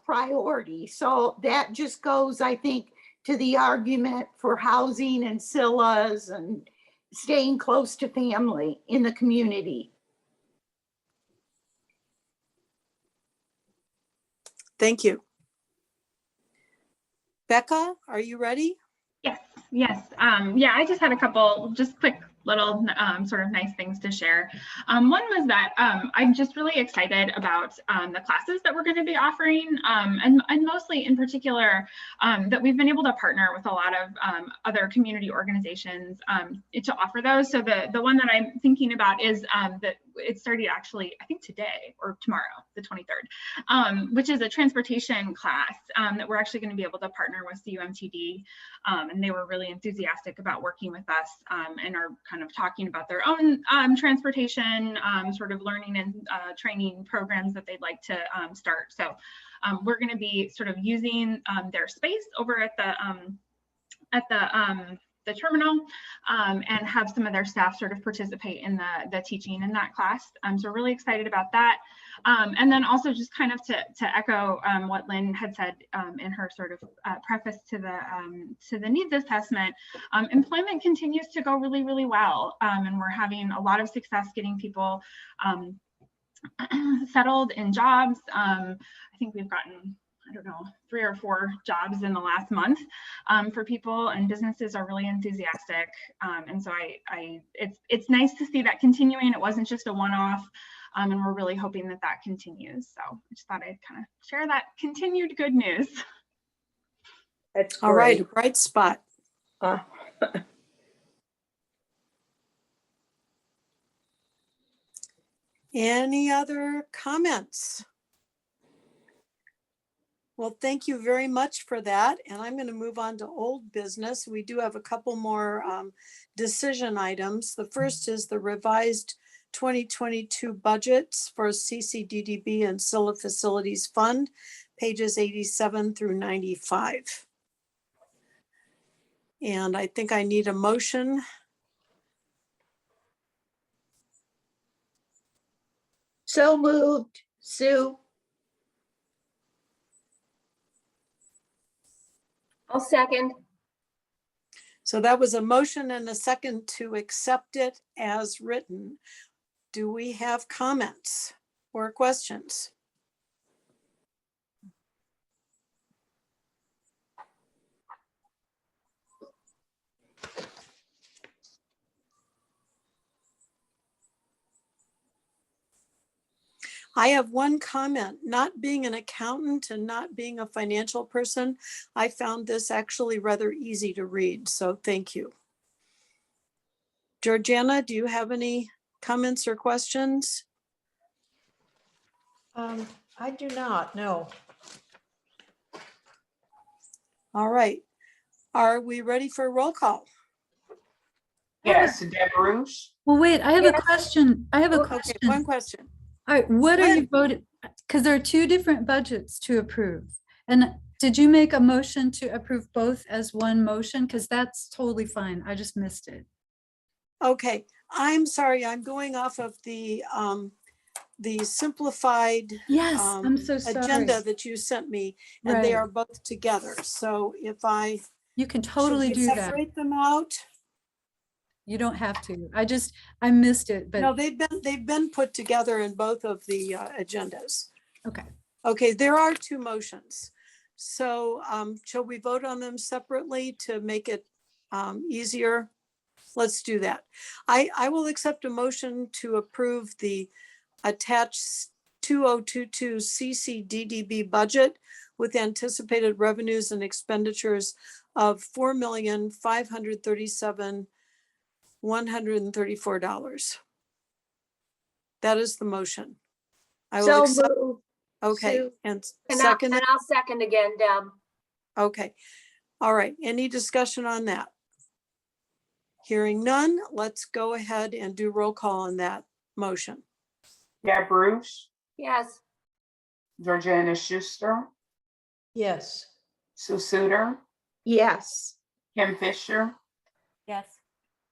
priority. So that just goes, I think, to the argument for housing and SILAs and staying close to family in the community. Thank you. Becca, are you ready? Yes. Yeah, I just had a couple just quick little sort of nice things to share. One was that I'm just really excited about the classes that we're going to be offering, and mostly in particular that we've been able to partner with a lot of other community organizations to offer those. So the one that I'm thinking about is that it started actually, I think today or tomorrow, the 23rd, which is a transportation class that we're actually going to be able to partner with CUMTD. And they were really enthusiastic about working with us and are kind of talking about their own transportation sort of learning and training programs that they'd like to start. So we're going to be sort of using their space over at the terminal and have some of their staff sort of participate in the teaching in that class. So we're really excited about that. And then also just kind of to echo what Lynn had said in her sort of preface to the needs assessment, employment continues to go really, really well. And we're having a lot of success getting people settled in jobs. I think we've gotten, I don't know, 3 or 4 jobs in the last month for people, and businesses are really enthusiastic. And so it's nice to see that continuing. It wasn't just a one-off, and we're really hoping that that continues. So I just thought I'd kind of share that continued good news. That's all right, a bright spot. Any other comments? Well, thank you very much for that. And I'm going to move on to old business. We do have a couple more decision items. The first is the revised 2022 budgets for CCDDB and SILA Facilities Fund. pages 87 through 95. And I think I need a motion. So moved, Sue. I'll second. So that was a motion and a second to accept it as written. Do we have comments or questions? I have one comment. Not being an accountant and not being a financial person, I found this actually rather easy to read, so thank you. Georgiana, do you have any comments or questions? I do not, no. All right. Are we ready for a roll call? Yes, Deb Rush. Well, wait, I have a Yes. question. I have a Okay, question. one question. All right, what are Go you voting? Because there are two different budgets to approve. And did you make a motion to approve both as one motion? Because that's totally fine. I just missed it. Okay, I'm sorry, I'm going off of the simplified Yes, I'm so sorry. agenda that you sent me, and they Right. are both together. So if I You can should totally we do that. separate them out? You don't have to. I missed it, No, but they've been put together in both of the agendas. okay. Okay, there are two motions. So shall we vote on them separately to make it easier? Let's do that. I will accept a motion to approve the attached 2022 CCDDB budget with anticipated revenues and expenditures of $4,537,134. That is the motion. I will So accept. moved. Okay, Sue. and And second, I'll second again, Deb. okay. All right, any discussion on that? Hearing none, let's go ahead and do roll call on that motion. Deb Rush, Yes. Georgiana Schuster, Yes. Sue Suter, Yes. Kim Fisher, Yes.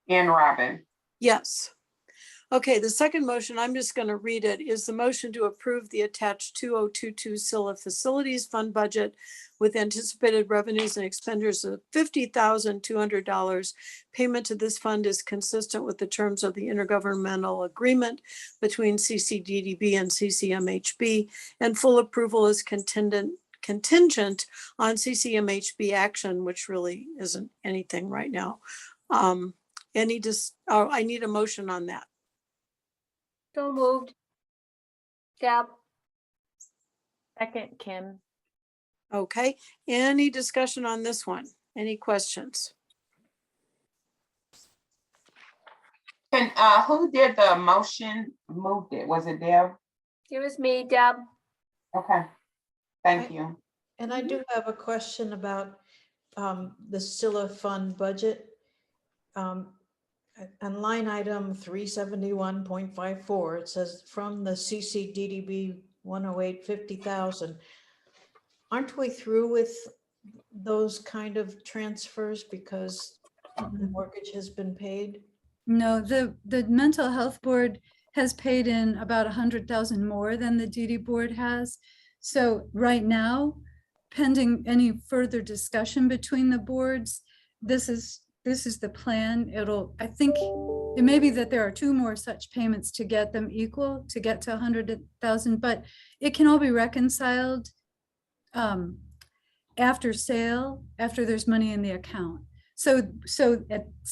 and Robin. Yes. Okay, the second motion, I'm just going to read it, is the motion to approve the attached 2022 Scylla Facilities Fund budget with anticipated revenues and expenditures of $50,200. Payment to this fund is consistent with the terms of the intergovernmental agreement between CCDDB and CCMHB, and full approval is contingent on CCMHB action, which really isn't anything right now. I need a motion on that. So moved. Deb. Second, Kim. Okay, any discussion on this one? Any questions? And who did the motion, moved it? Was it Deb? It was me, Deb. Okay, thank you. And I do have a question about the Scylla Fund budget. On line item 371.54, it says from the CCDDB 108,50,000. Aren't we through with those kind of transfers because the mortgage has been paid? No, the mental health board has paid in about 100,000 more than the DD board has. So right now, pending any further discussion between the boards, this is the plan. I think it may be that there are two more such payments to get them equal, to get to 100,000, but it can all be reconciled after sale, after there's money in the account. So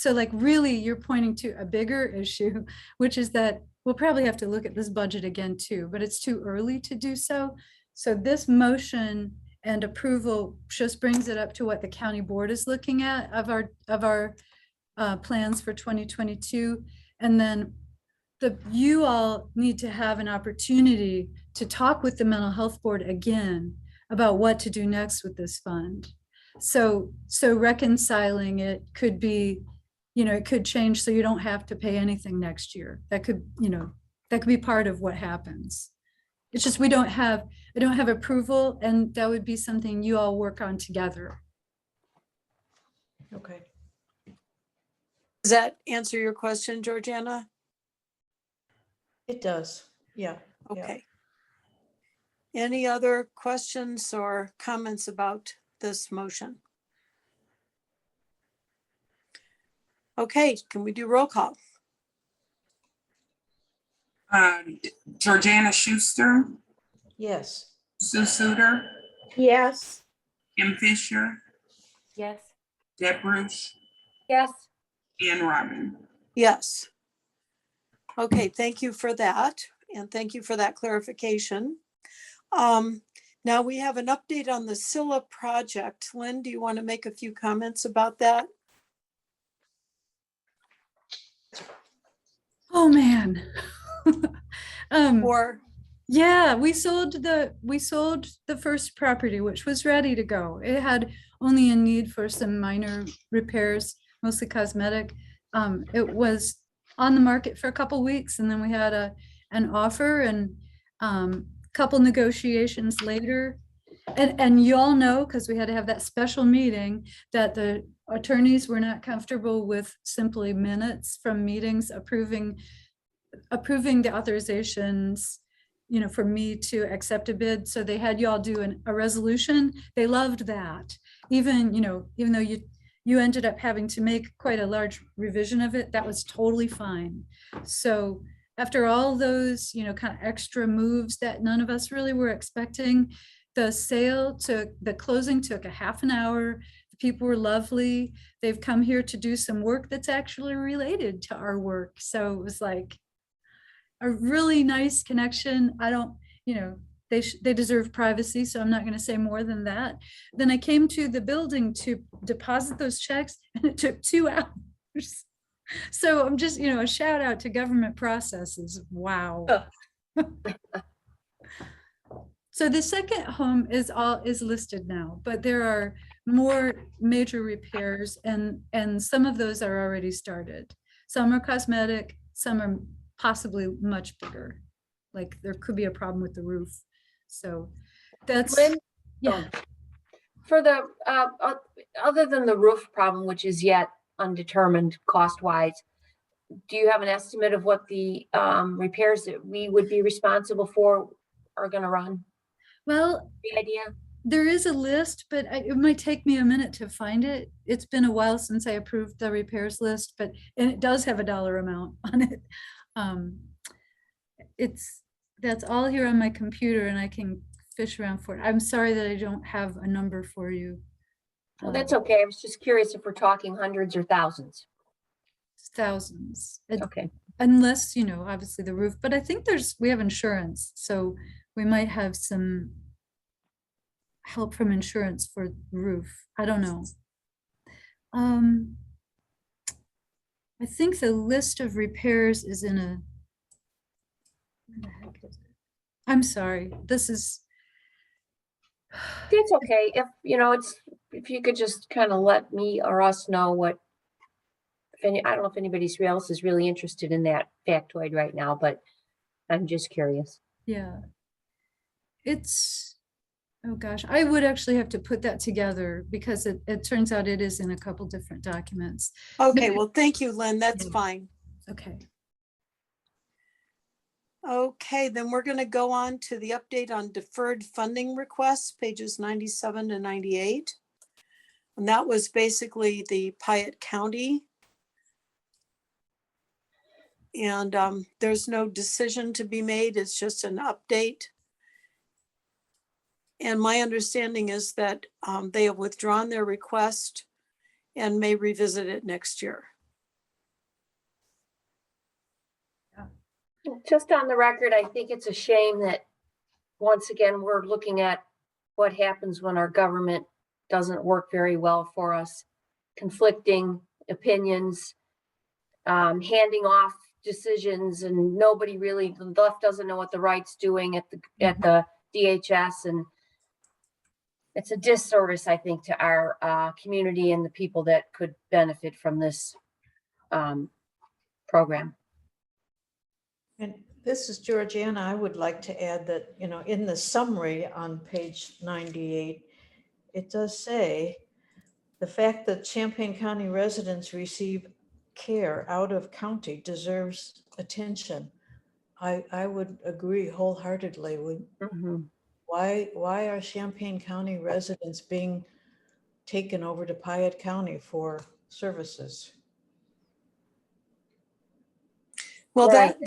like really you're pointing to a bigger issue, which is that we'll probably have to look at this budget again too, but it's too early to do so. So this motion and approval just brings it up to what the county board is looking at of our plans for 2022. And then you all need to have an opportunity to talk with the mental health board again about what to do next with this fund. So reconciling it could be, it could change so you don't have to pay anything next year. That could be part of what happens. It's just I don't have approval, and that would be something you all work on together. Okay. Does that answer your question, Georgiana? It does. Yeah. Yeah. Okay. Any other questions or comments about this motion? Okay, can we do roll call? Georgiana Schuster, Yes. Sue Suter, Yes. Kim Fisher, Yes. Deb Bruce, Yes, and Robin. Yes. Okay, thank you for that. And thank you for that clarification. Now we have an update on the Scylla project. Lynn, do you want to make a few comments about that? Oh, man. Or, Yeah, we sold the first property, which was ready to go. It had only a need for some minor repairs, mostly cosmetic. It was on the market for a couple weeks, and then we had an offer, and couple negotiations later. And you all know, because we had to have that special meeting, that the attorneys were not comfortable with simply minutes from meetings approving the authorizations, you know, for me to accept a bid. So they had y'all do a resolution. They loved that. Even though you ended up having to make quite a large revision of it, that was totally fine. So after all those, kind of extra moves that none of us really were expecting, the closing took a half an hour. The people were lovely. They've come here to do some work that's actually related to our work. So it was like a really nice connection. I don't, they deserve privacy, so I'm not going to say more than that. Then I came to the building to deposit those checks, and it took 2 hours. So I'm just, a shout out to government processes. Wow. So the second home is listed now, but there are more major repairs, and some of those are already started. Some are cosmetic, some are possibly much bigger. Like there could be a problem with the roof. So that's, Lynn? yeah. For the, other than the roof problem, which is yet undetermined cost-wise, do you have an estimate of what the repairs that we would be responsible for are going to run? Well, The idea? there is a list, but it might take me a minute to find it. It's been a while since I approved the repairs list, and it does have a dollar amount on it. That's all here on my computer, and I can fish around for it. I'm sorry that I don't have a number for you. Well, that's okay. I was just curious if we're talking hundreds or thousands. Thousands. Okay. Unless, obviously the roof, but I think we have insurance, so we might have some help from insurance for the roof. I don't know. I think the list of repairs is in a, where the heck is it? I'm sorry, this is. It's okay. If you could just kind of let me or us know what, I don't know if anybody else is really interested in that factoid right now, but I'm just curious. Yeah. Oh gosh, I would actually have to put that together because it turns out it is in a couple different documents. okay, well, thank you, Lynn. That's Yeah. fine. Okay. Okay, then we're going to go on to the update on deferred funding requests, pages 97 to 98. And that was basically the Piatt County. And there's no decision to be made. It's just an update. And my understanding is that they have withdrawn their request and may revisit it next year. Just on the record, I think it's a shame that once again, we're looking at what happens when our government doesn't work very well for us, conflicting opinions, handing off decisions, and nobody really, the left doesn't know what the right's doing at the DHS, and it's a disservice, I think, to our community and the people that could benefit from this program. And This is Georgiana. I would like to add that, in the summary on page 98, it does say the fact that Champaign County residents receive care out of county deserves attention. I would agree wholeheartedly. Why are Champaign County residents being taken over to Piatt County for services? Well, Right.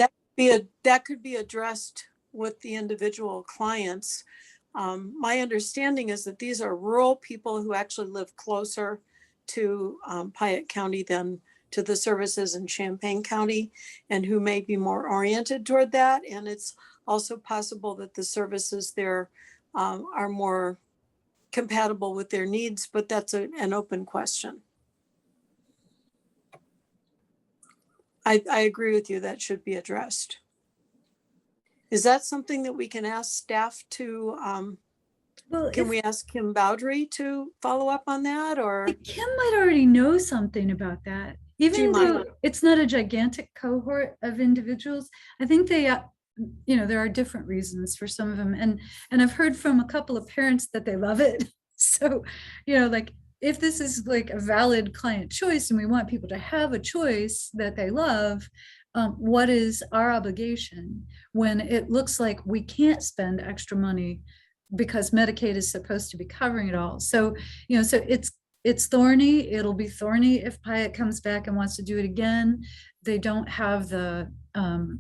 that could be addressed with the individual clients. My understanding is that these are rural people who actually live closer to Piatt County than to the services in Champaign County, and who may be more oriented toward that. And it's also possible that the services there are more compatible with their needs, but that's an open question. I agree with you, that should be addressed. Is that something that we can ask staff to, Well, can we ask Kim Bowdry to follow up on that, or? Kim might already know something about that. Even might. though it's not a gigantic cohort of individuals, I think they, there are different reasons for some of them. And I've heard from a couple of parents that they love it. So, like, if this is like a valid client choice and we want people to have a choice that they love, what is our obligation when it looks like we can't spend extra money because Medicaid is supposed to be covering it all? So, so it's thorny. It'll be thorny if Piatt comes back and wants to do it again. They don't have the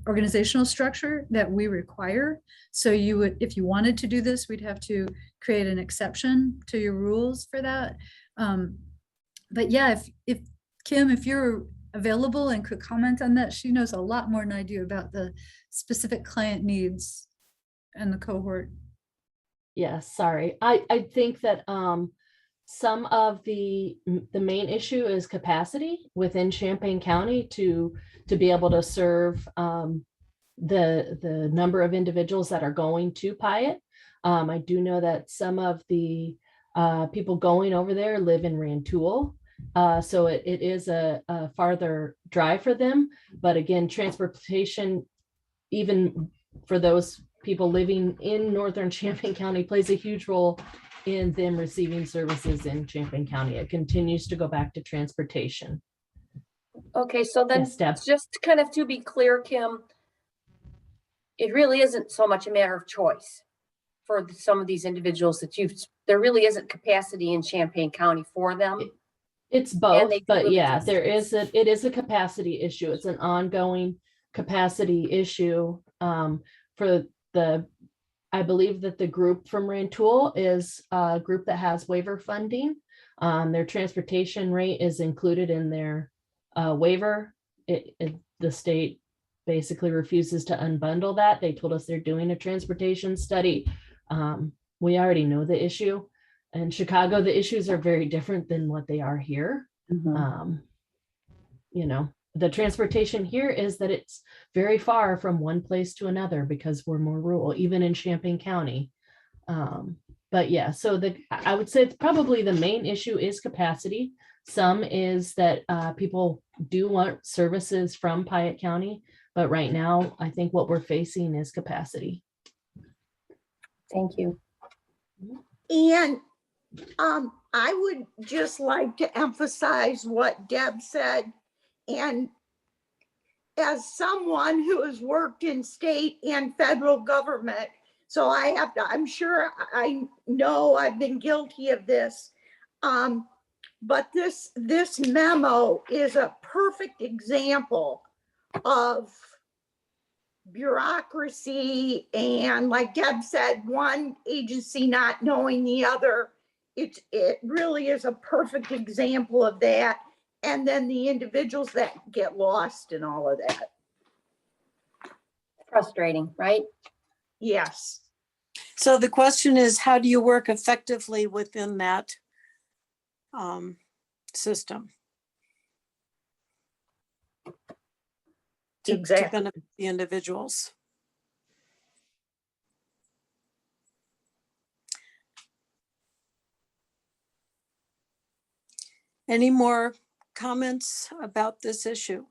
organizational structure that we require. So you would, if you wanted to do this, we'd have to create an exception to your rules for that. But yeah, if Kim, if you're available and could comment on that, she knows a lot more than I do about the specific client needs and the cohort. Yes, sorry. I think that some of the main issue is capacity within Champaign County to be able to serve the number of individuals that are going to Piatt. I do know that some of the people going over there live in Rantoul. So it is a farther drive for them. But again, transportation, even for those people living in northern Champaign County, plays a huge role in them receiving services in Champaign County. It continues to go back to transportation. Okay, so then Yes, Deb. just kind of to be clear, Kim, it really isn't so much a matter of choice for some of these individuals that there really isn't capacity in Champaign County for them. It's both, but really yeah, just- it is a capacity issue. It's an ongoing capacity issue for I believe that the group from Rantoul is a group that has waiver funding. Their transportation rate is included in their waiver. The state basically refuses to unbundle that. They told us they're doing a transportation study. We already know the issue. In Chicago, the issues are very different than what they are here. The transportation here is that it's very far from one place to another because we're more rural, even in Champaign County. But yeah, so I would say it's probably the main issue is capacity. Some is that people do want services from Piatt County, but right now, I think what we're facing is capacity. Thank you. And I would just like to emphasize what Deb said. And as someone who has worked in state and federal government, so I'm sure I know I've been guilty of this. But this memo is a perfect example of bureaucracy, and like Deb said, one agency not knowing the other. It really is a perfect example of that. And then the individuals that get lost in all of that. Frustrating, right? Yes. So the question is, how do you work effectively within that system? To benefit the individuals. Any more comments about this issue?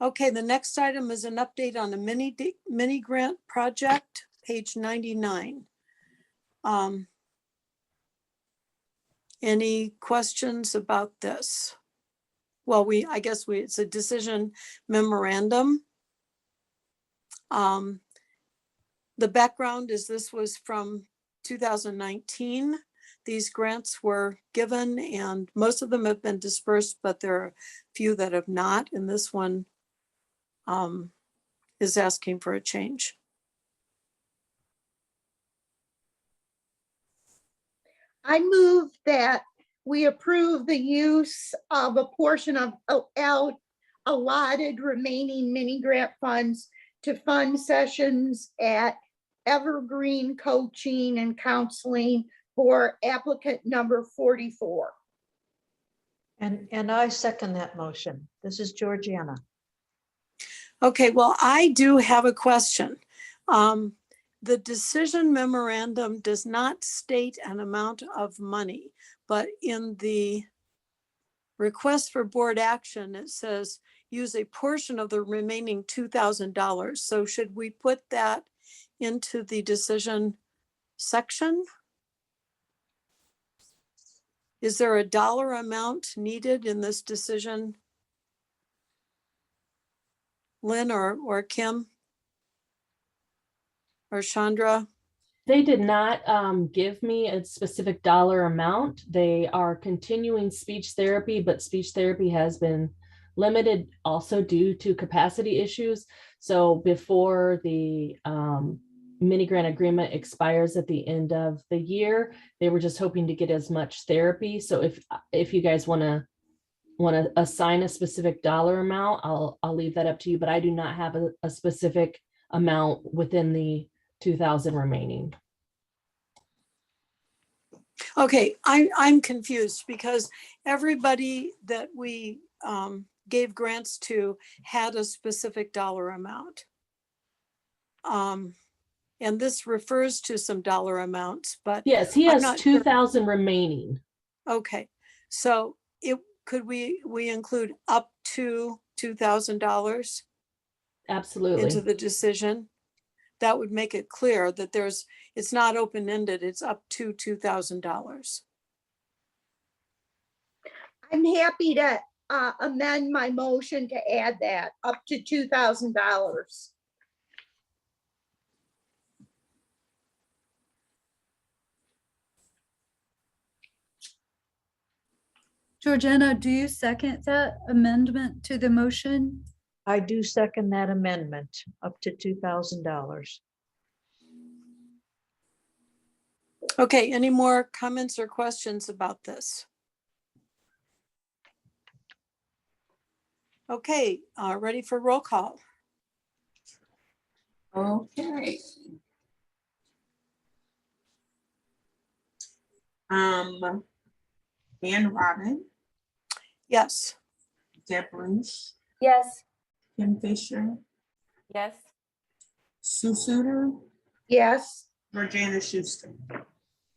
Okay, the next item is an update on the mini grant project, page 99. Any questions about this? Well, I guess it's a decision memorandum. The background is this was from 2019. These grants were given and most of them have been dispersed, but there are a few that have not. And this one is asking for a change. I move that we approve the use of a portion of allotted remaining mini grant funds to fund sessions at Evergreen Coaching and Counseling for applicant number 44. And I second that motion. This is Georgiana. Okay, well, I do have a question. The decision memorandum does not state an amount of money, but in the request for board action, it says use a portion of the remaining $2,000. So should we put that into the decision section? Is there a dollar amount needed in this decision? Lynn or Kim? Or Chandra? They did not give me a specific dollar amount. They are continuing speech therapy, but speech therapy has been limited also due to capacity issues. So before the mini grant agreement expires at the end of the year, they were just hoping to get as much therapy. So if you guys want to assign a specific dollar amount, I'll leave that up to you, but I do not have a specific amount within the 2,000 remaining. Okay, I'm confused because everybody that we gave grants to had a specific dollar amount. And this refers to some dollar amounts, but yes, he I'm has not 2,000 sure. remaining. Okay, so could we include up to $2,000 Absolutely. into the decision? That would make it clear that it's not open-ended, it's up to $2,000. I'm happy to amend my motion to add that up to $2,000. Georgiana, do you second that amendment to the motion? I do second that amendment, up to $2,000. Okay, any more comments or questions about this? Okay, ready for roll call. Okay. Ann Robin, Yes. Deb Bruce, Yes. Kim Fisher, Yes. Sue Suter, Yes. Georgiana Schuster.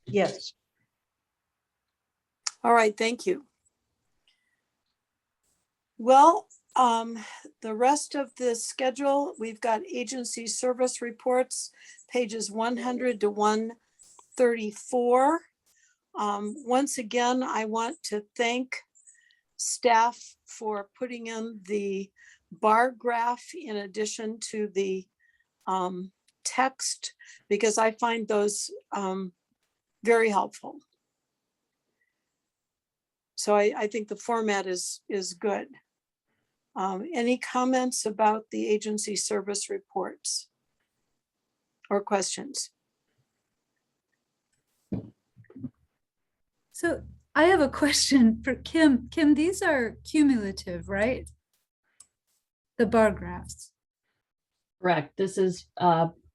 Yes. All right, thank you. Well, the rest of the schedule, we've got agency service reports, pages 100 to 134. Once again, I want to thank staff for putting in the bar graph in addition to the text, because I find those very helpful. So I think the format is good. Any comments about the agency service reports or questions? So I have a question for Kim. Kim, these are cumulative, right? The bar graphs. Correct. This is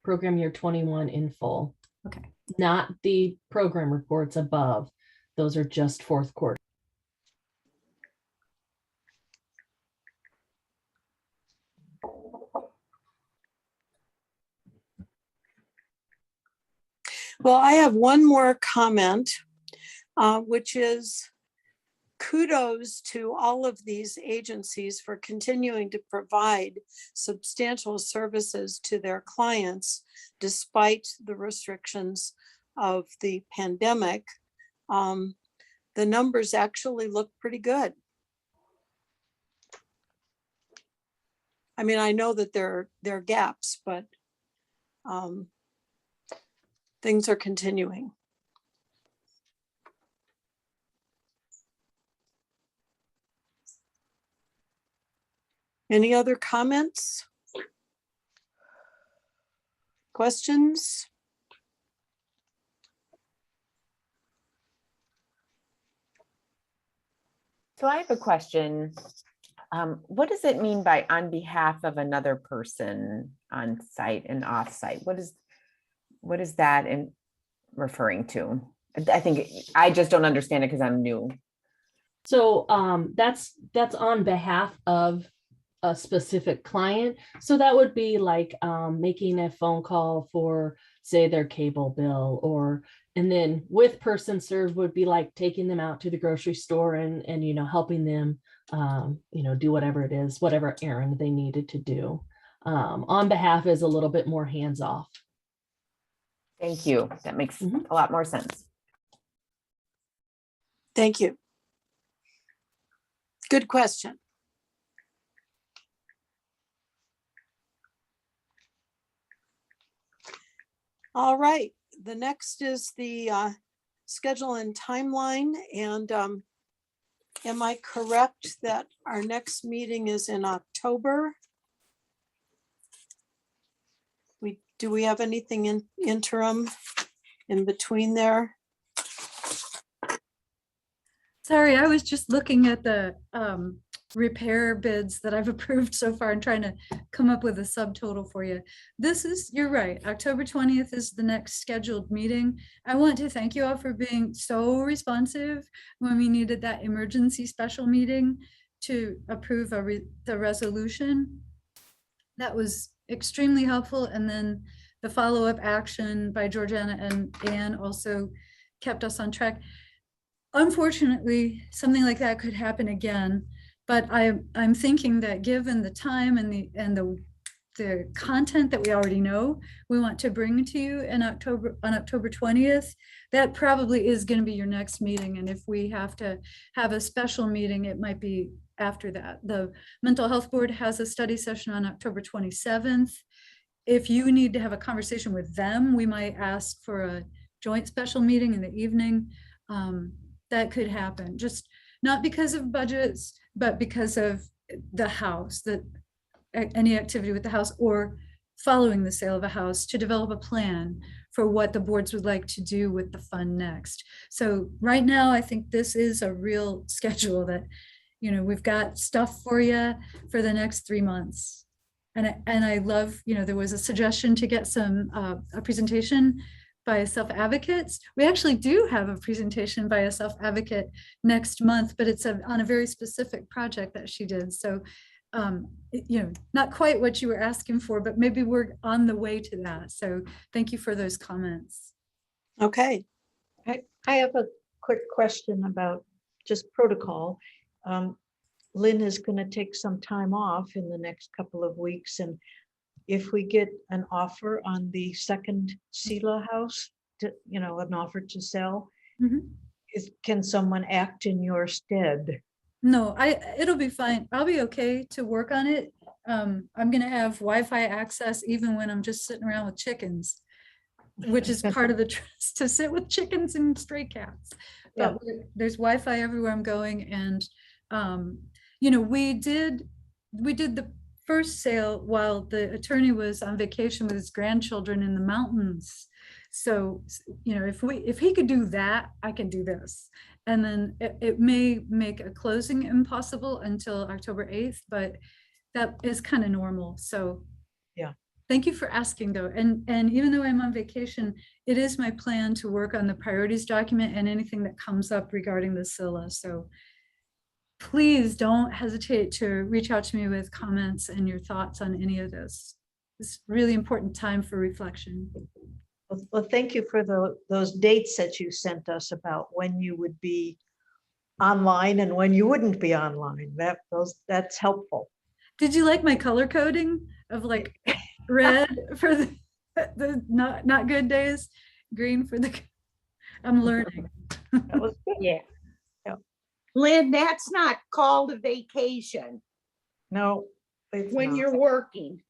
program year 21 in full. Okay. Not the program reports above. Those are just fourth quarter. Well, I have one more comment, which is kudos to all of these agencies for continuing to provide substantial services to their clients despite the restrictions of the pandemic. The numbers actually look pretty good. I mean, I know that there are gaps, but things are continuing. Any other comments? Questions? So I have a question. What does it mean by on behalf of another person on site and off site? What is that referring to? I think I just don't understand it because I'm new. So that's on behalf of a specific client. So that would be like making a phone call for, say, their cable bill, and then with person served would be like taking them out to the grocery store and helping them do whatever it is, whatever errand they needed to do. On behalf is a little bit more hands off. Thank you. That makes a lot more sense. Thank you. Good question. All right, the next is the schedule and timeline. And am I correct that our next meeting is in October? Do we have anything in interim in between there? Sorry, I was just looking at the repair bids that I've approved so far and trying to come up with a subtotal for you. You're right, October 20th is the next scheduled meeting. I want to thank you all for being so responsive when we needed that emergency special meeting to approve the resolution. That was extremely helpful. And then the follow-up action by Georgiana and Anne also kept us on track. Unfortunately, something like that could happen again, but I'm thinking that given the time and the content that we already know we want to bring to you on October 20th, that probably is going to be your next meeting. And if we have to have a special meeting, it might be after that. The Mental Health Board has a study session on October 27th. If you need to have a conversation with them, we might ask for a joint special meeting in the evening. That could happen, just not because of budgets, but because of the house, any activity with the house or following the sale of a house to develop a plan for what the boards would like to do with the fund next. So right now, I think this is a real schedule that, we've got stuff for you for the next 3 months. And I love, there was a suggestion to get a presentation by self-advocates. We actually do have a presentation by a self-advocate next month, but it's on a very specific project that she did. So, not quite what you were asking for, but maybe we're on the way to that. So thank you for those comments. Okay. I have a quick question about just protocol. Lynn is going to take some time off in the next couple of weeks, and if we get an offer on the second Sela house, an offer to sell, can someone act in your stead? No, it'll be fine. I'll be okay to work on it. I'm gonna have Wi-Fi access even when I'm just sitting around with chickens, which is part of the trust, to sit with chickens and stray cats. But there's Wi-Fi everywhere I'm going, and we did the first sale while the attorney was on vacation with his grandchildren in the mountains. So, if he could do that, I can do this. And then it may make a closing impossible until October 8th, but that is kind of normal. So yeah, thank you for asking though. And even though I'm on vacation, it is my plan to work on the priorities document and anything that comes up regarding the SILA. So please don't hesitate to reach out to me with comments and your thoughts on any of this. It's really important time for reflection. Well, thank you for those dates that you sent us about when you would be online and when you wouldn't be online. That's helpful. Did you like my color coding of like red for the not good days, green for the, I'm learning. That was good. Yeah. Lynn, that's not called a vacation No, it's when not. you're working.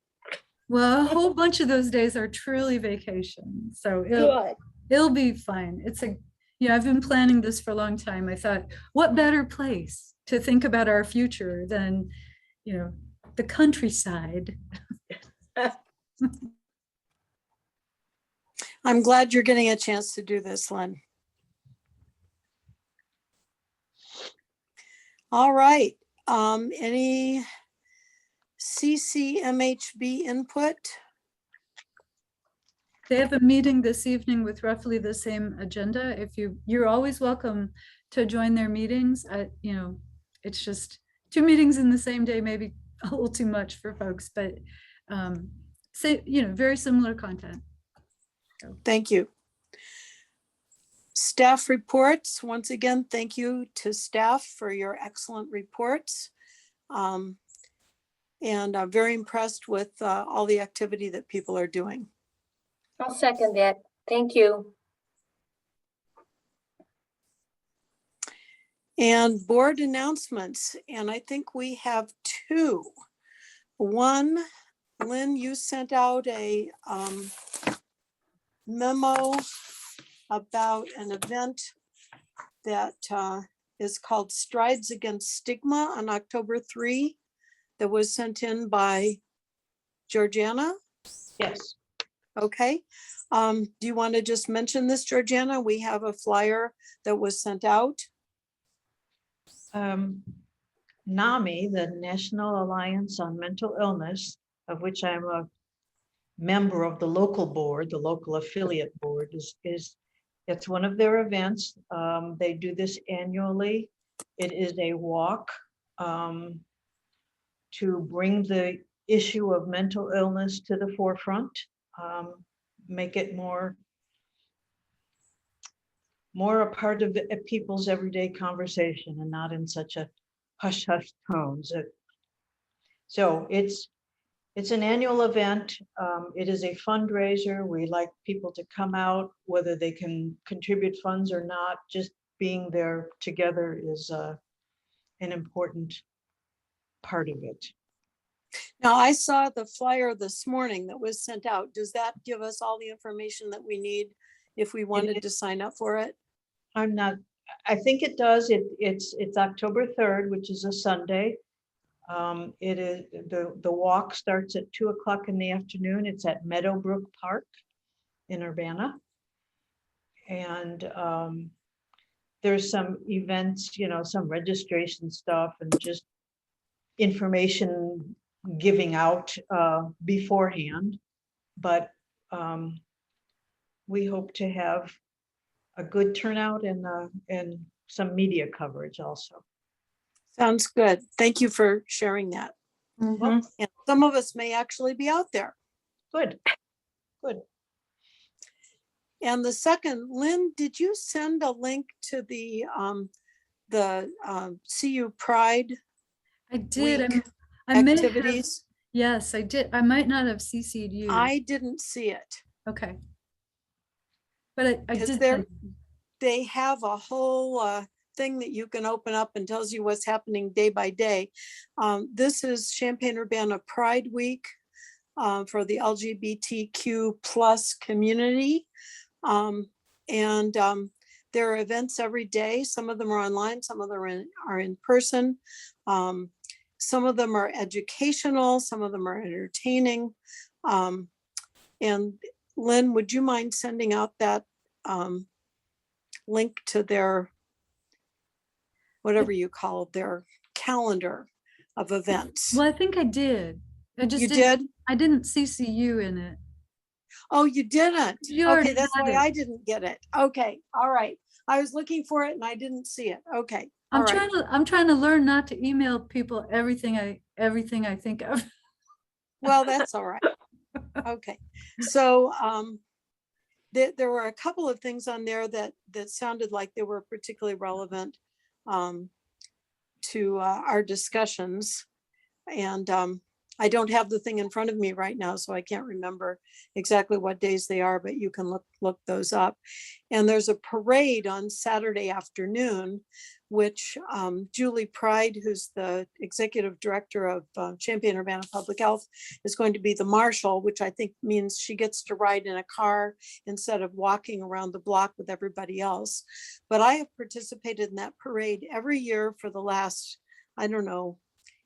Well, a whole bunch of those days are truly vacation. So Good. it'll be fine. I've been planning this for a long time. I thought, what better place to think about our future than, the countryside. I'm glad you're getting a chance to do this, Lynn. All right. Any CCMHB input? They have a meeting this evening with roughly the same agenda. If you're always welcome to join their meetings. It's just 2 meetings in the same day, maybe a little too much for folks, but very similar content. Thank you. Staff reports. Once again, thank you to staff for your excellent reports. And I'm very impressed with all the activity that people are doing. I'll second that. Thank you. And board announcements. And I think we have 2. One, Lynn, you sent out a memo about an event that is called Strides Against Stigma on October 3 that was sent in by Georgiana. Yes. Okay. Do you want to just mention this, Georgiana? We have a flyer that was sent out. NAMI, the National Alliance on Mental Illness, of which I'm a member of the local board, the local affiliate board, it's one of their events. They do this annually. It is a walk to bring the issue of mental illness to the forefront, make it more a part of people's everyday conversation and not in such a hush hush tones. So it's an annual event. It is a fundraiser. We like people to come out, whether they can contribute funds or not. Just being there together is an important part of it. Now, I saw the flyer this morning that was sent out. Does that give us all the information that we need if we wanted to sign up for it? I think it does. It's October 3rd, which is a Sunday. It is the walk starts at 2:00 in the afternoon. It's at Meadowbrook Park in Urbana. And there's some events, some registration stuff and just information giving out beforehand. But we hope to have a good turnout and some media coverage also. Sounds good. Thank you for sharing that. Mhm. And some of us may actually be out there. Good. Good. And the second, Lynn, did you send a link to the CU Pride I did. Week I may have, activities? yes, I did. I might not have CC'd you. I didn't see it. Okay. But I Is did. there, they have a whole thing that you can open up and tells you what's happening day by day. This is Champaign-Urbana Pride Week for the LGBTQ plus community. And there are events every day. Some of them are online, some of them are in person. Some of them are educational, some of them are entertaining. And Lynn, would you mind sending out that link to their, whatever you call their calendar of events? Well, I think I did. I just You did? I didn't CC you in it. Oh, you didn't? You already Okay, that's had why it. I didn't get it. Okay, all right. I was looking for it and I didn't see it. Okay, all I'm right. trying to learn not to email people everything I think of. Well, that's all right. Okay, so there were a couple of things on there that sounded like they were particularly relevant. to our discussions. And I don't have the thing in front of me right now, so I can't remember exactly what days they are, but you can look those up. And there's a parade on Saturday afternoon, which Julie Pride, who's the executive director of Champaign-Urbana Public Health, is going to be the marshal, which I think means she gets to ride in a car instead of walking around the block with everybody else. But I have participated in that parade every year for the last, I don't know,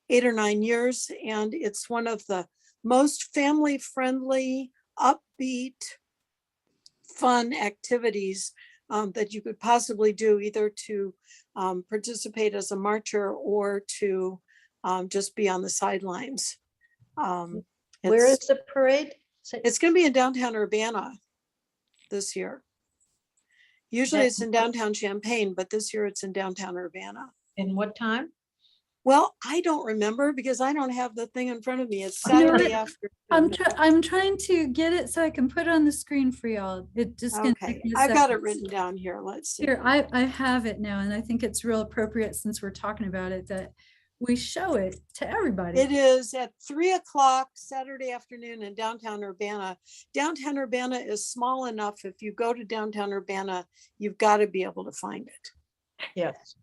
8 or 9 years. And it's one of the most family-friendly, upbeat, fun activities that you could possibly do, either to participate as a marcher or to just be on the sidelines. Where is the parade? It's going to be in downtown Urbana this year. Usually it's in downtown Champaign, but this year it's in downtown Urbana. And what time? Well, I don't remember because I don't have the thing in front of me. It's You know Saturday what? afternoon. I'm trying to get it so I can put it on the screen for y'all. It just gonna Okay, take me a I've got it second. written down here. Let's see. Here, I have it now, and I think it's real appropriate since we're talking about it that we show it to everybody. It is at 3 o'clock Saturday afternoon in downtown Urbana. Downtown Urbana is small enough. If you go to downtown Urbana, you've got to be able to find it. Yes.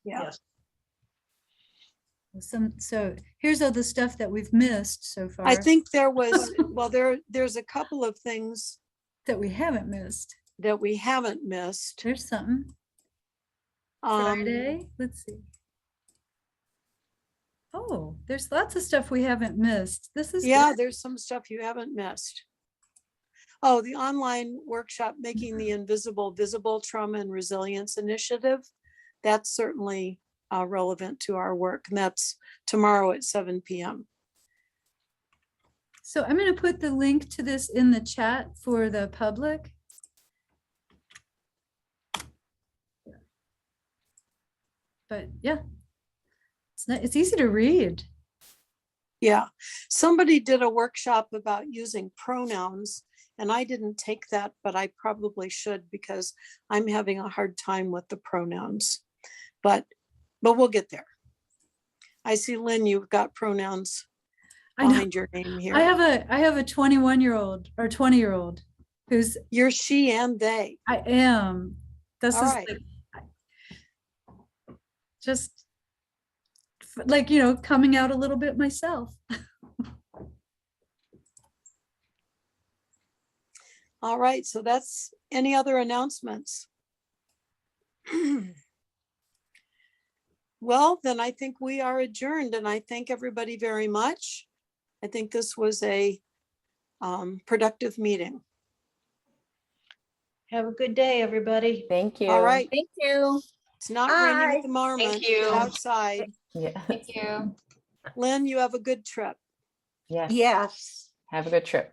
Yeah. Yes. So here's all the stuff that we've missed so far. I think there was, well, there's a couple of things that we haven't missed. that we haven't missed. There's something. Friday, let's see. Oh, there's lots of stuff we haven't missed. This is Yeah, good. there's some stuff you haven't missed. Oh, the online workshop, Making the Invisible Visible, Trauma and Resilience Initiative. That's certainly relevant to our work, and that's tomorrow at 7 p.m. So I'm going to put the link to this in the chat for the public. But yeah, it's easy to read. Yeah, somebody did a workshop about using pronouns, and I didn't take that, but I probably should because I'm having a hard time with the pronouns. But we'll get there. I see, Lynn, you've got pronouns behind your name here. I have a 21-year-old or 20-year-old who's you're she and they. I am. This All is right. just like, you know, coming out a little bit myself. All right, so that's any other announcements? Well, then I think we are adjourned, and I thank everybody very much. I think this was a productive meeting. Have a good day, everybody. Thank you. All right, Thank you. it's not raining Bye. at the moment. Thank you. Get outside. Yeah. Thank you. Lynn, you have a good trip. Yes. Yes. Have a good trip.